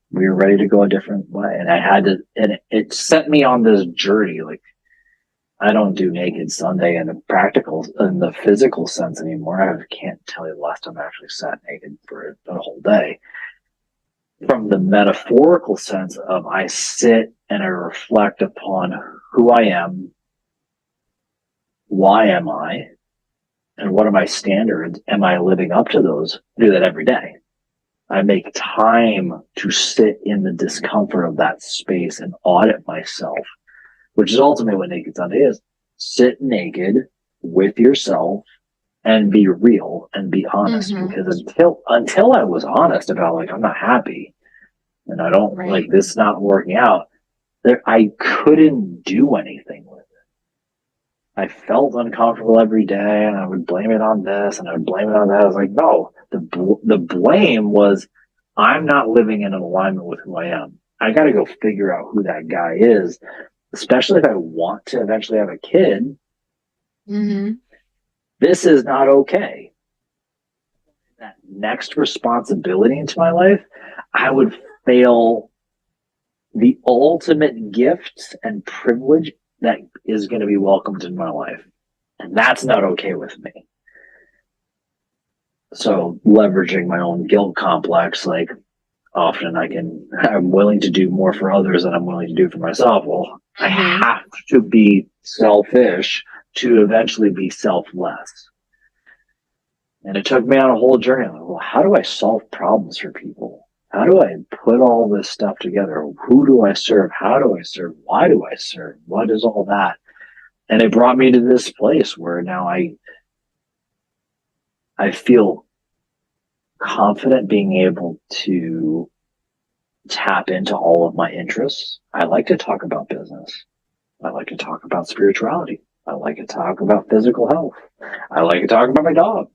S2: we were ready to go a different way. And I had to, and it sent me on this journey. Like I don't do naked Sunday in the physical sense anymore. I can't tell you the last time I actually sat naked for a whole day. From the metaphorical sense of I sit and I reflect upon who I am, why am I, and what are my standards? Am I living up to those? I do that every day. I make time to sit in the discomfort of that space and audit myself, which is ultimately what Naked Sunday is. Sit naked with yourself and be real and be honest. Because until I was honest about like I'm not happy and I don't like this not working out, I couldn't do anything with it. I felt uncomfortable every day and I would blame it on this and I would blame it on that. I was like, no, the blame was I'm not living in alignment with who I am. I got to go figure out who that guy is, especially if I want to eventually have a kid. This is not okay. That next responsibility into my life, I would fail the ultimate gift and privilege that is going to be welcomed in my life. And that's not okay with me. So leveraging my own guilt complex, like often I'm willing to do more for others than I'm willing to do for myself. Well, I have to be selfish to eventually be selfless. And it took me on a whole journey. Like, well, how do I solve problems for people? How do I put all this stuff together? Who do I serve? How do I serve? Why do I serve? What is all that? And it brought me to this place where now I feel confident being able to tap into all of my interests. I like to talk about business. I like to talk about spirituality. I like to talk about physical health. I like to talk about my dog.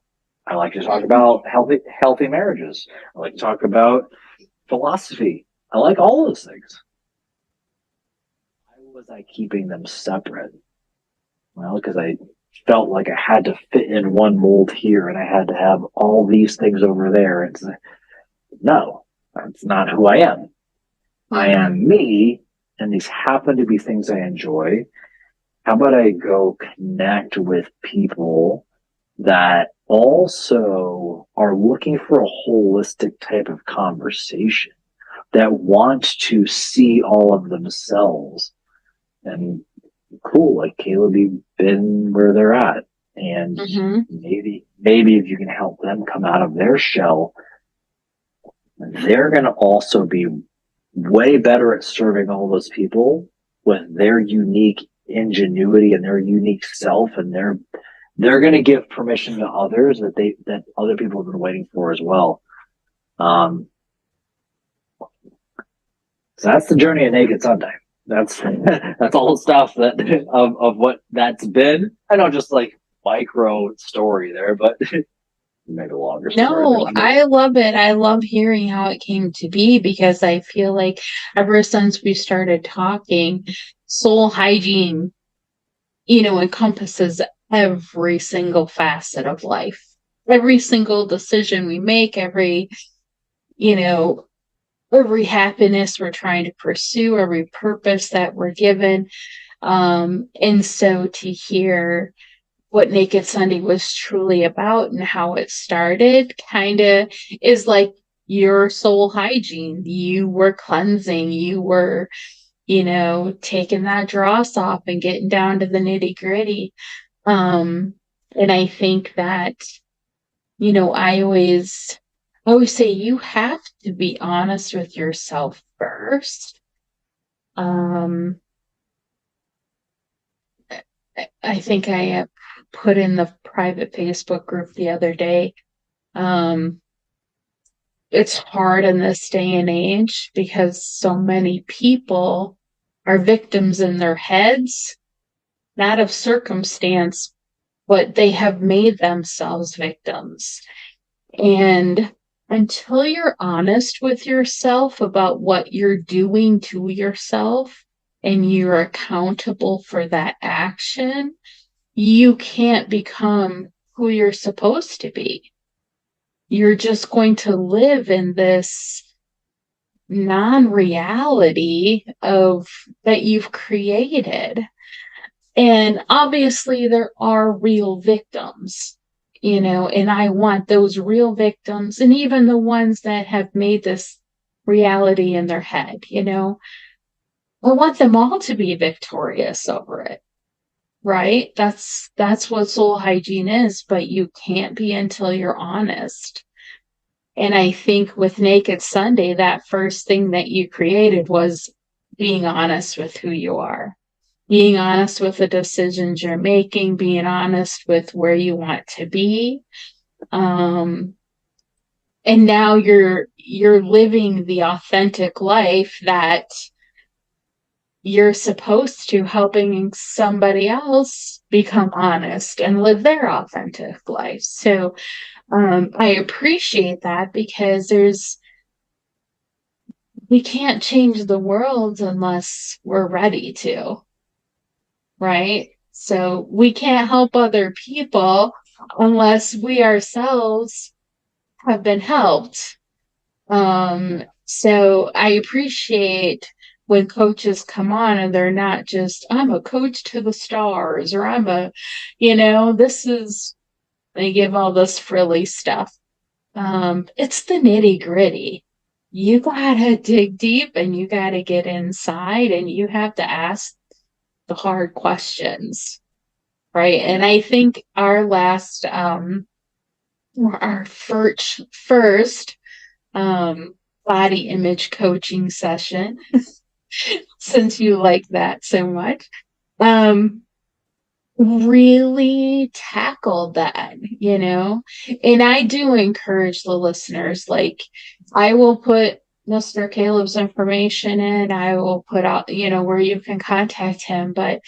S2: I like to talk about healthy marriages. I like to talk about philosophy. I like all those things. Why was I keeping them separate? Well, because I felt like I had to fit in one mold here and I had to have all these things over there. no, that's not who I am. I
S1: Mm-hmm.
S2: am me, and these happen to be things I enjoy. How about I go connect with people that also are looking for a holistic type of conversation, that want to see all of themselves? And cool, like Caleb, you've been where they're at. And
S1: Mm-hmm.
S2: maybe if you can help them come out of their shell, they're going to also be way better at serving all those people with their unique ingenuity and their unique self, and they're going to give permission to others that other people have been waiting for as well. Um, so that's the journey of Naked Sunday. That's that's all the stuff that of what that's been. I know, just like micro story there, but maybe a longer story. But
S1: No, I love it. I love hearing how it came to be because I feel like ever since we started talking, SoulHygiene, encompasses every single facet of life. Every single decision we make, you know, every happiness we're trying to pursue, every purpose that we're given. And so to hear what Naked Sunday was truly about and how it started kind of is like your SoulHygiene. You were cleansing, you were, taking that dross off and getting down to the nitty gritty. And I think that, I always say you have to be honest with yourself first. Um, I think I put in the private Facebook group the other day. Um, it's hard in this day and age because so many people are victims in their heads, not of circumstance, but they have made themselves victims. And until you're honest with yourself about what you're doing to yourself and you're accountable for that action, you can't become who you're supposed to be. You're just going to live in this non-reality of that you've created. And obviously there are real victims, and I want those real victims and even the ones that have made this reality in their head, I want them all to be victorious over it. Right? That's what SoulHygiene is, but you can't be until you're honest. And I think with Naked Sunday, that first thing that you created was being honest with who you are, being honest with the decisions you're making, being honest with where you want to be. Um, and now you're living the authentic life that you're supposed to, helping somebody else become honest and live their authentic life. So I appreciate that because we can't change the world unless we're ready to, right? So we can't help other people unless we ourselves have been helped. So I appreciate when coaches come on and they're not just, I'm a coach to the stars, or this is, they give all this frilly stuff. It's the nitty gritty. You gotta dig deep and you gotta get inside and you have to ask the hard questions, right? And I think our first body image coaching session, since you like that so much, um, really tackled that, And I do encourage the listeners, like, I will put Mr. Caleb's information in, I will put out, where you can contact him. But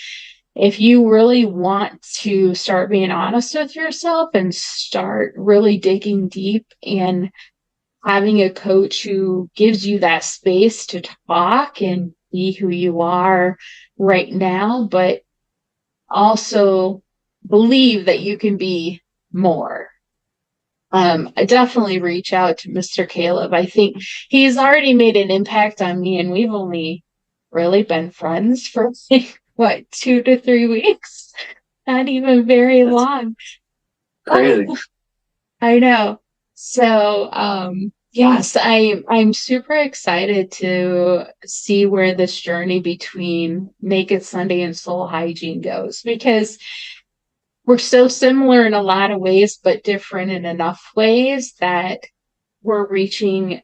S1: if you really want to start being honest with yourself and start really digging deep and having a coach who gives you that space to talk and be who you are right now, but also believe that you can be more. I definitely reach out to Mr. Caleb. I think he's already made an impact on me, and we've only really been friends for like, what, 2 to 3 weeks? Not even very
S2: That's
S1: long.
S2: crazy.
S1: I know. So, yes, I'm super excited to see where this journey between Naked Sunday and SoulHygiene goes, because we're so similar in a lot of ways, but different in enough ways that we're reaching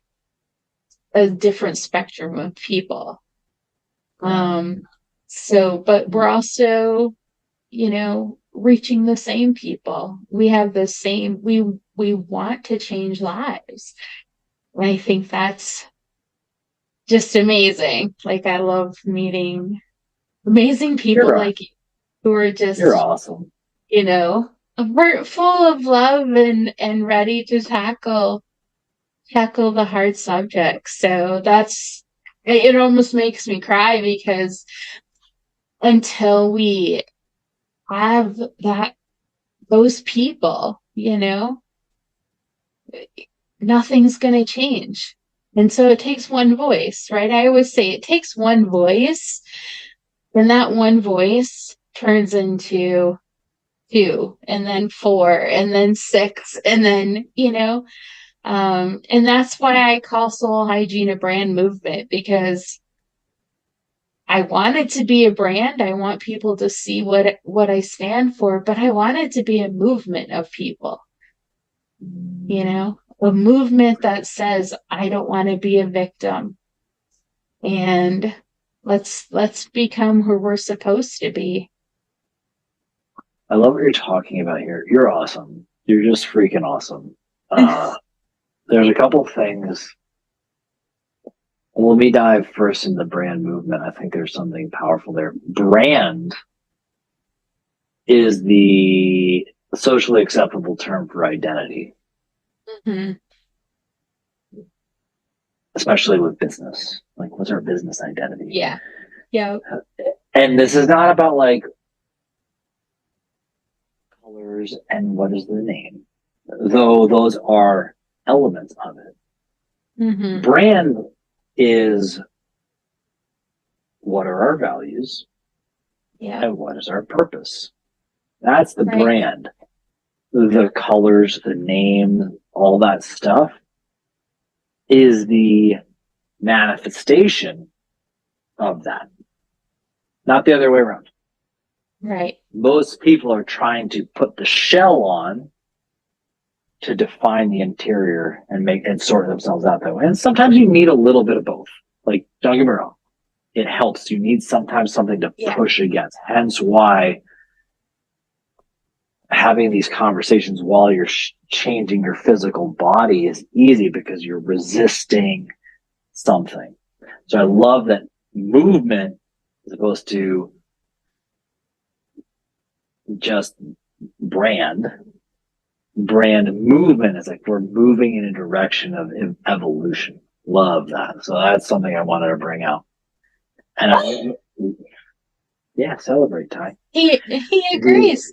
S1: a different spectrum of people.
S2: Yeah.
S1: But we're also, reaching the same people. We have the same, we want to change lives. And I think that's just amazing. Like, I love meeting amazing people
S2: You're
S1: like you who are
S2: you're
S1: just,
S2: awesome.
S1: you know, full of love and ready to tackle the hard subjects. So it almost makes me cry, because until we have those people, nothing's going to change. And so it takes one voice, right? I always say it takes one voice, and that one voice turns into two, and then four, and then six, and then, and that's why I call SoulHygiene a brand movement, because I want it to be a brand. I want people to see what I stand for, but I want it to be a movement of people, a movement that says, I don't want to be a victim, and let's become who we're supposed to be.
S2: I love what you're talking about here. You're awesome. You're just freaking awesome. There's a couple things. Let me dive first into the brand movement. I think there's something powerful there. Brand is the socially acceptable term for identity,
S1: Mm-hmm.
S2: especially with business. Like, what's our business identity?
S1: Yeah. Yeah.
S2: And this is not about like colors and what is the name, though those are elements of it.
S1: Mm-hmm.
S2: Brand is what are our values
S1: Yeah.
S2: and what is our purpose. That's the
S1: Right.
S2: brand. The colors, the name, all that stuff is the manifestation of that, not the other way around.
S1: Right.
S2: Most people are trying to put the shell on to define the interior and make and sort themselves out that way. And sometimes you need a little bit of both. Like, don't get me wrong, it helps. You need sometimes something to
S1: Yeah.
S2: push against. Hence why having these conversations while you're changing your physical body is easy, because you're resisting something. So I love that movement as opposed to just brand. Brand movement is like we're moving in a direction of evolution. Love that. So that's something I wanted to bring out. And yeah, celebrate, Ty.
S1: He agrees.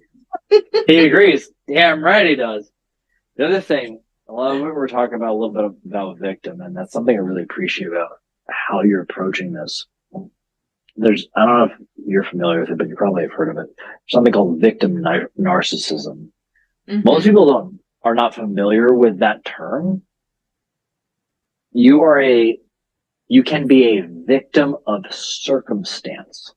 S2: He agrees. Damn right he does. The other thing, a lot of what we're talking about a little bit about victim, and that's something I really appreciate about how you're approaching this. I don't know if you're familiar with it, but you probably have heard of it. Something called victim narcissism.
S1: Mm-hmm.
S2: Most people are not familiar with that term. You can be a victim of circumstance.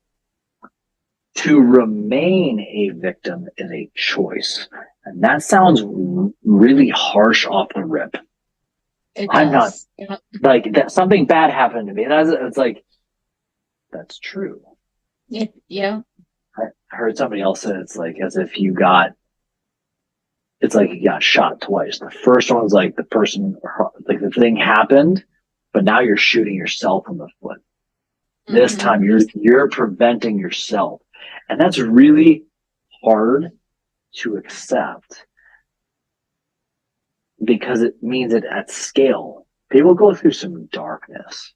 S2: To remain a victim is a choice. And that sounds really harsh off the rip. I'm not like that. Something bad happened to me. It's like, that's true.
S1: Yeah.
S2: I heard somebody else say it's like as if it's like you got shot twice. The first one's like like the thing happened, but now you're shooting yourself in the foot. Mm-hmm. This time you're preventing yourself. And that's really hard to accept, because it means that at scale, people go through some darkness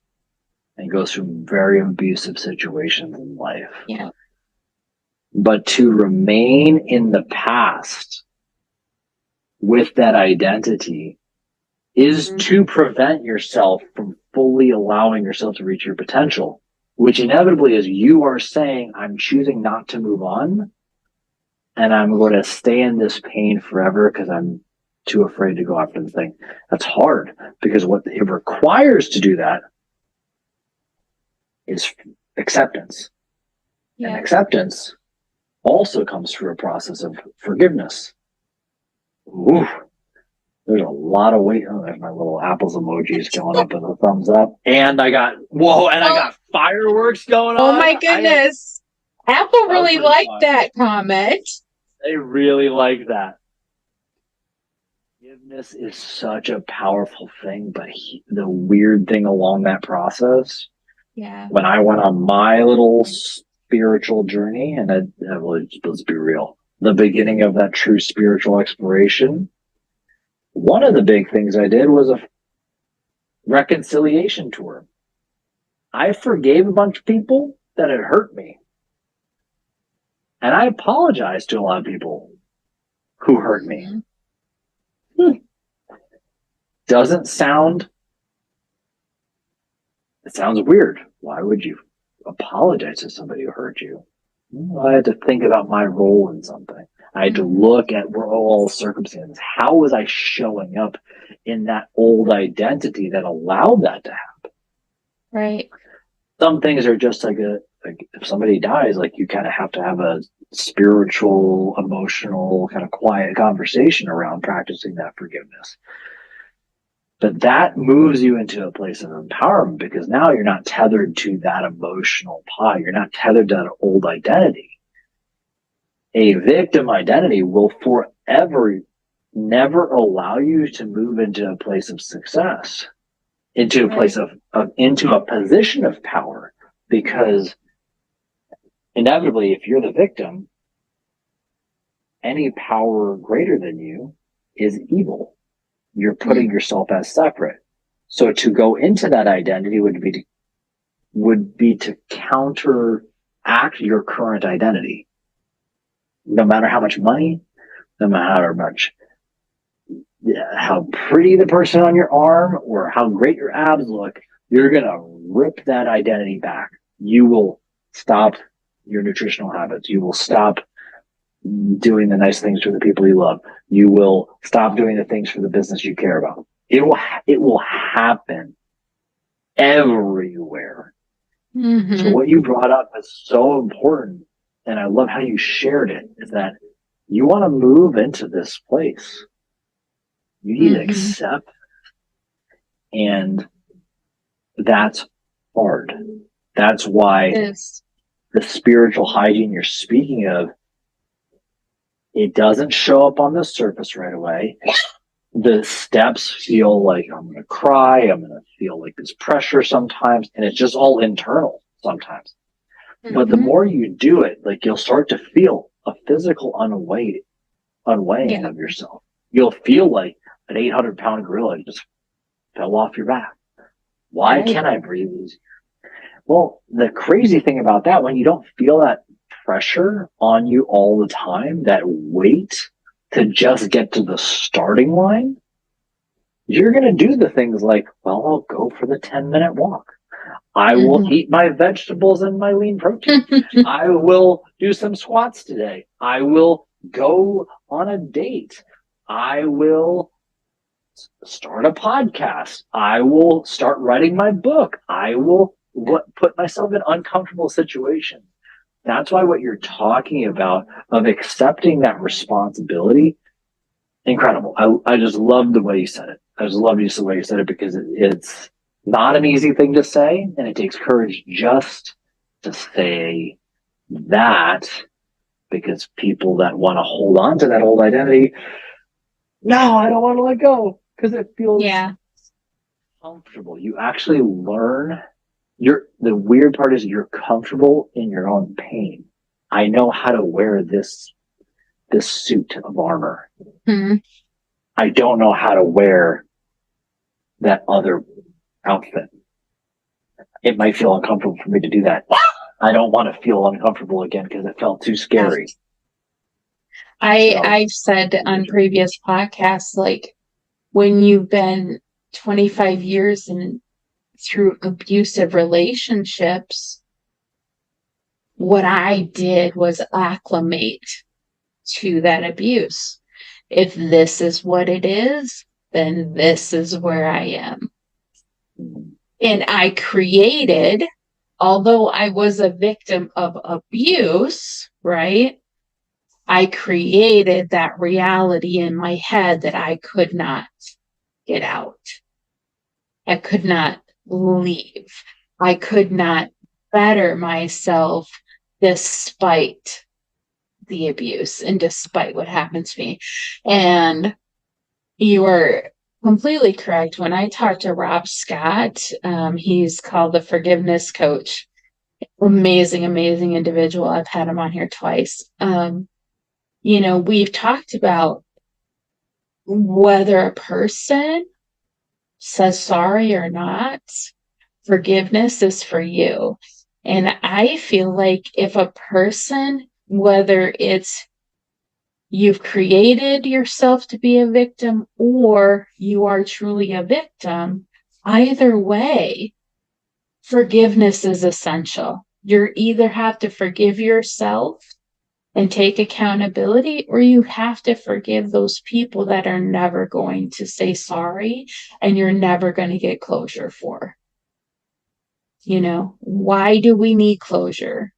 S2: and go through very abusive situations in life.
S1: Yeah.
S2: But to remain in the past with that identity is to prevent yourself from fully allowing yourself to reach your potential, which inevitably is you are saying, I'm choosing not to move on and I'm going to stay in this pain forever because I'm too afraid to go after the thing. That's hard because what it requires to do that is acceptance. Yeah. And acceptance also comes through a process of forgiveness. Ooh, there's a lot of weight. Oh, there's my little apples emojis going up and a thumbs up. And I got fireworks going on.
S1: Oh my goodness. Apple really liked that comment.
S2: They really like that. Forgiveness is such a powerful thing, but the weird thing along that process, when I went on my little spiritual journey, and let's be real, the beginning of that true spiritual exploration, one of the big things I did was a reconciliation tour. I forgave a bunch of people that had hurt me. And I apologized to a lot of people who hurt me. It sounds weird. Why would you apologize to somebody who hurt you? Well, I had to think about my role in something. I had to look at all circumstances. How was I showing up in that old identity that allowed that to happen?
S1: Right.
S2: Some things are just like if somebody dies, like you kind of have to have a spiritual, emotional, kind of quiet conversation around practicing that forgiveness. But that moves you into a place of empowerment because now you're not tethered to that emotional pie. You're not tethered to that old identity. A victim identity will forever never allow you to move into a place of success, into a place into a position of power, because inevitably, if you're the victim, any power greater than you is evil. You're putting yourself as separate. So to go into that identity would be to counteract your current identity. No matter how much money, no matter how pretty the person on your arm or how great your abs look, you're going to rip that identity back. You will stop your nutritional habits. You will stop doing the nice things for the people you love. You will stop doing the things for the business you care about. It will happen everywhere. Mm-hmm. So what you brought up is so important, and I love how you shared it, is that you want to move into this place. You need to accept, and that's hard. That's why the spiritual hygiene you're speaking of, it doesn't show up on the surface right away. The steps feel like I'm going to cry. I'm going to feel like this pressure sometimes. And it's just all internal sometimes. Mm-hmm. But the more you do it, like you'll start to feel a physical unweighing of yourself. You'll feel like an 800-pound gorilla just fell off your back. Why can't I breathe easier? Well, the crazy thing about that, when you don't feel that pressure on you all the time, that weight to just get to the starting line, you're going to do the things like, well, I'll go for the 10-minute walk. I will eat my vegetables and my lean protein. I will do some squats today. I will go on a date. I will start a podcast. I will start writing my book. I will put myself in uncomfortable situations. That's why what you're talking about of accepting that responsibility, incredible. I just love the way you said it. I just love the way you said it because it's not an easy thing to say, and it takes courage just to say that, because people that want to hold on to that old identity, no, I don't want to let go because it feels comfortable. You actually learn. The weird part is you're comfortable in your own pain. I know how to wear this suit of armor. Mm-hmm. I don't know how to wear that other outfit. It might feel uncomfortable for me to do that. I don't want to feel uncomfortable again because it felt too scary. So,
S1: I've said on previous podcasts, like when you've been 25 years and through abusive relationships, what I did was acclimate to that abuse. If this is what it is, then this is where I am. And I created, although I was a victim of abuse, right? I created that reality in my head that I could not get out. I could not leave. I could not better myself despite the abuse and despite what happened to me. And you are completely correct. When I talked to Rob Scott, he's called the forgiveness coach. Amazing, amazing individual. I've had him on here twice. We've talked about whether a person says sorry or not, forgiveness is for you. And I feel like if a person, whether it's you've created yourself to be a victim or you are truly a victim, either way, forgiveness is essential. You either have to forgive yourself and take accountability, or you have to forgive those people that are never going to say sorry and you're never going to get closure for. Why do we need closure?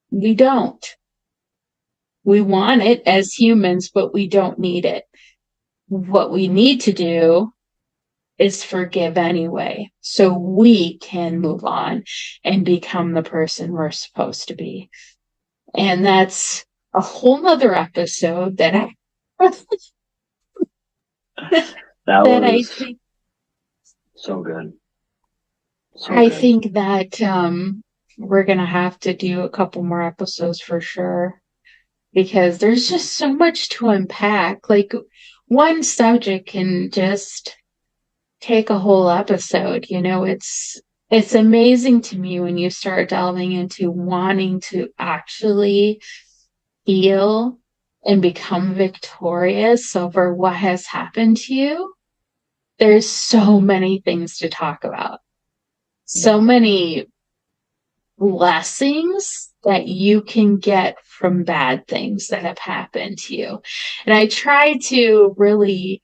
S1: We don't. We want it as humans, but we don't need it. What we need to do is forgive anyway, so we can move on and become the person we're supposed to be. And that's a whole nother episode that
S2: that
S1: that I
S2: was
S1: think
S2: so good. So
S1: I
S2: good.
S1: think that we're gonna have to do a couple more episodes for sure because there's just so much to unpack. Like one subject can just take a whole episode. It's amazing to me when you start delving into wanting to actually heal and become victorious over what has happened to you. There's so many things to talk about, so many blessings that you can get from bad things that have happened to you. And I try to really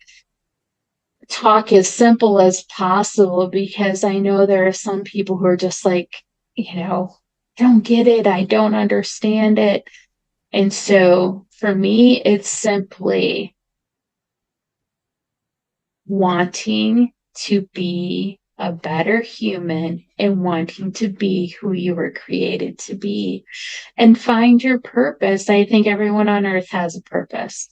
S1: talk as simple as possible because I know there are some people who are just like, don't get it. I don't understand it. And so for me, it's simply wanting to be a better human and wanting to be who you were created to be and find your purpose. I think everyone on earth has a purpose.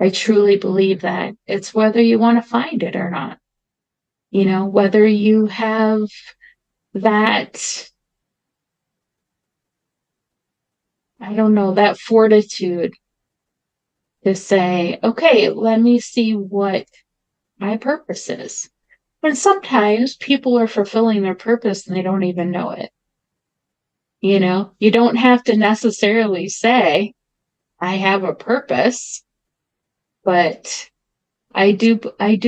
S1: I truly believe that. It's whether you want to find it or not. Whether you have that, I don't know, that fortitude to say, okay, let me see what my purpose is. And sometimes people are fulfilling their purpose and they don't even know it. You don't have to necessarily say, I have a purpose, but I do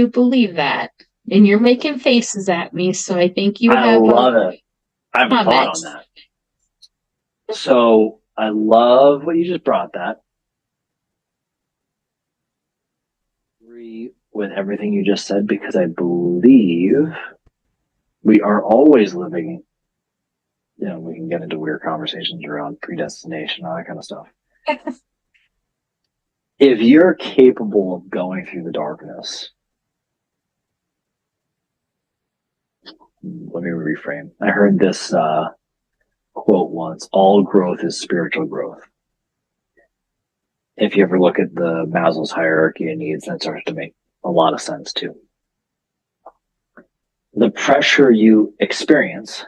S1: believe that. And you're making faces at me, so I think you
S2: I
S1: have a
S2: love it. I have a thought
S1: comment.
S2: on that. So I love what you just brought that. Agree with everything you just said because I believe we are always living, we can get into weird conversations around predestination, all that kind of stuff. If you're capable of going through the darkness, let me reframe. I heard this quote once: all growth is spiritual growth. If you ever look at the Maslow's hierarchy of needs, that starts to make a lot of sense too. The pressure you experience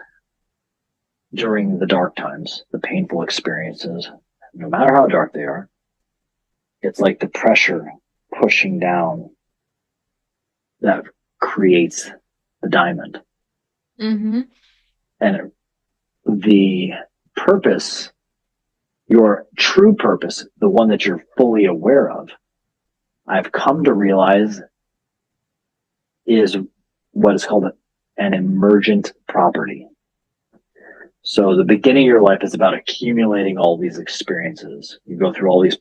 S2: during the dark times, the painful experiences, no matter how dark they are, it's like the pressure pushing down that creates the diamond.
S1: Mm-hmm.
S2: And the purpose Your true purpose, the one that you're fully aware of, I've come to realize is what is called an emergent property. So the beginning of your life is about accumulating all these experiences. You go through all these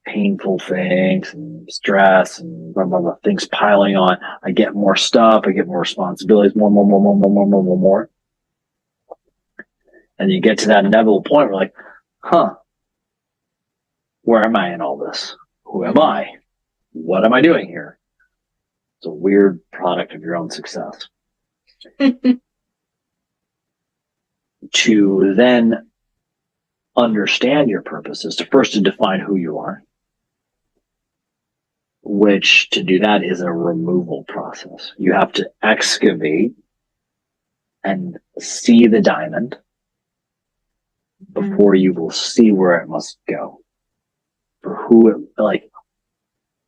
S2: painful things and stress and blah, blah, blah, things piling on. I get more stuff. I get more responsibilities, more. And you get to that inevitable point where like, where am I in all this? Who am I? What am I doing here? It's a weird product of your own success. To then understand your purpose is to define who you are, which to do that is a removal process. You have to excavate and see the diamond before you will see where it must go. For who it, like,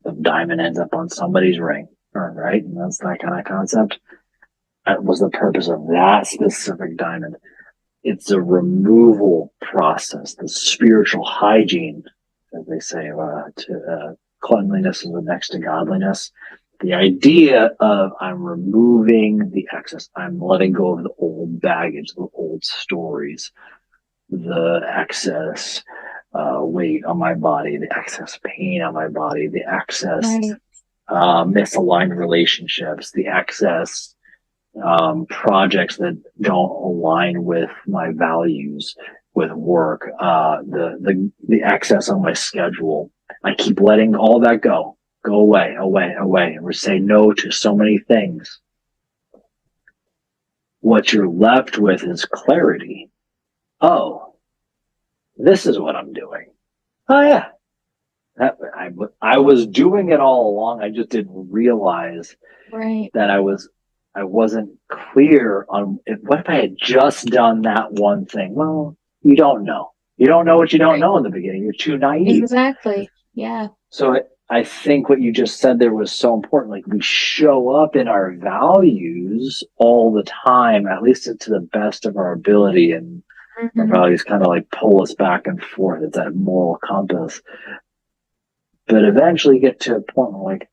S2: the diamond ends up on somebody's ring, right? And that's that kind of concept. That was the purpose of that specific diamond. It's a removal process, the spiritual hygiene, as they say, cleanliness is the next to godliness. The idea of I'm removing the excess, I'm letting go of the old baggage, the old stories, the excess weight on my body, the excess pain on my body, the excess misaligned relationships, the excess projects that don't align with my values, with work, the excess on my schedule. I keep letting all that go away, and we say no to so many things. What you're left with is clarity. Oh, this is what I'm doing. Oh yeah, I was doing it all along. I just didn't realize that I wasn't clear on what if I had just done that one thing. Well, you don't know. You don't know what you don't know in the beginning. You're too naive.
S1: Exactly. Yeah.
S2: So I think what you just said there was so important. Like, we show up in our values all the time, at least to the best of our ability, and our values kind of like pull us back and forth. It's that moral compass. But eventually get to a point where, like,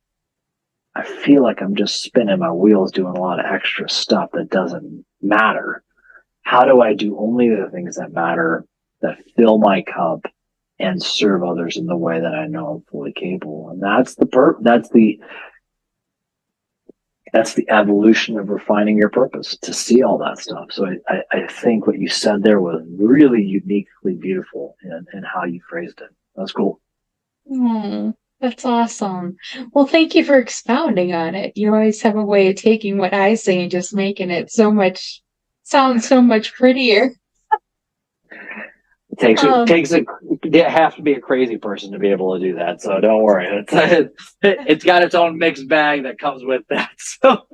S2: I feel like I'm just spinning my wheels doing a lot of extra stuff that doesn't matter. How do I do only the things that matter, that fill my cup, and serve others in the way that I know I'm fully capable? And that's the evolution of refining your purpose, to see all that stuff. So I think what you said there was really uniquely beautiful in how you phrased it. That's cool.
S1: That's awesome. Well, thank you for expounding on it. You always have a way of taking what I say and just making it sound so much prettier.
S2: You have to be a crazy person to be able to do that. So don't worry. It's got its own mixed bag that comes with that. So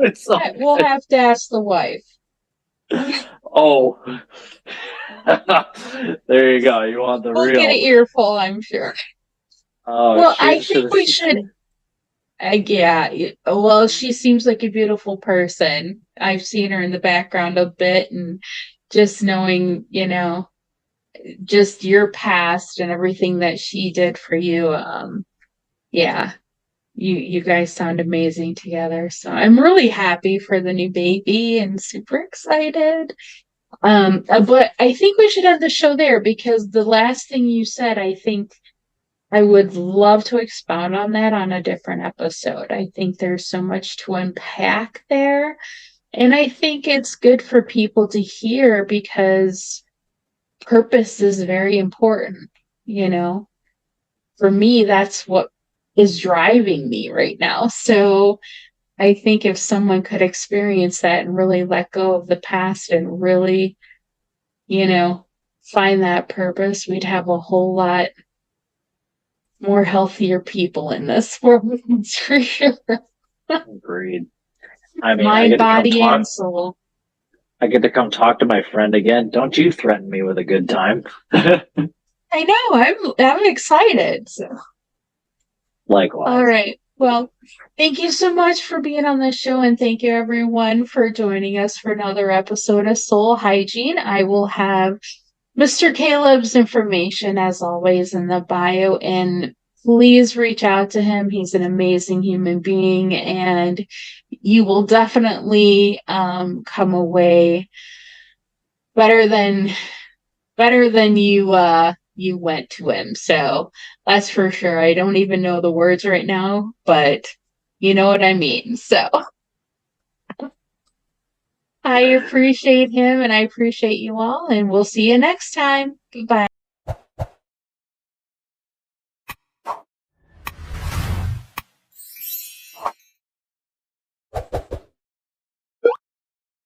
S1: we'll have to ask the wife.
S2: Oh, there you go. You want the
S1: we'll
S2: real?
S1: Get an earful, I'm sure.
S2: Oh,
S1: well, I think we should. Yeah. Well, she seems like a beautiful person. I've seen her in the background a bit, and just knowing, just your past and everything that she did for you. Yeah, you guys sound amazing together. So I'm really happy for the new baby and super excited. But I think we should end the show there, because the last thing you said, I think I would love to expound on that on a different episode. I think there's so much to unpack there. And I think it's good for people to hear, because purpose is very important. For me, that's what is driving me right now. So I think if someone could experience that and really let go of the past and really, find that purpose, we'd have a whole lot more healthier people in this world, for sure.
S2: Agreed. I mean,
S1: mind, body, and soul.
S2: I get to come talk to my friend again. Don't you threaten me with a good time.
S1: I know. I'm excited. So.
S2: Likewise.
S1: All right. Well, thank you so much for being on the show, and thank you everyone for joining us for another episode of Soul Hygiene. I will have Mr. Caleb's information, as always, in the bio, and please reach out to him. He's an amazing human being, and you will definitely come away better than you went to him. So that's for sure. I don't even know the words right now, but you know what I mean. So I appreciate him and I appreciate you all, and we'll see you next time. Bye.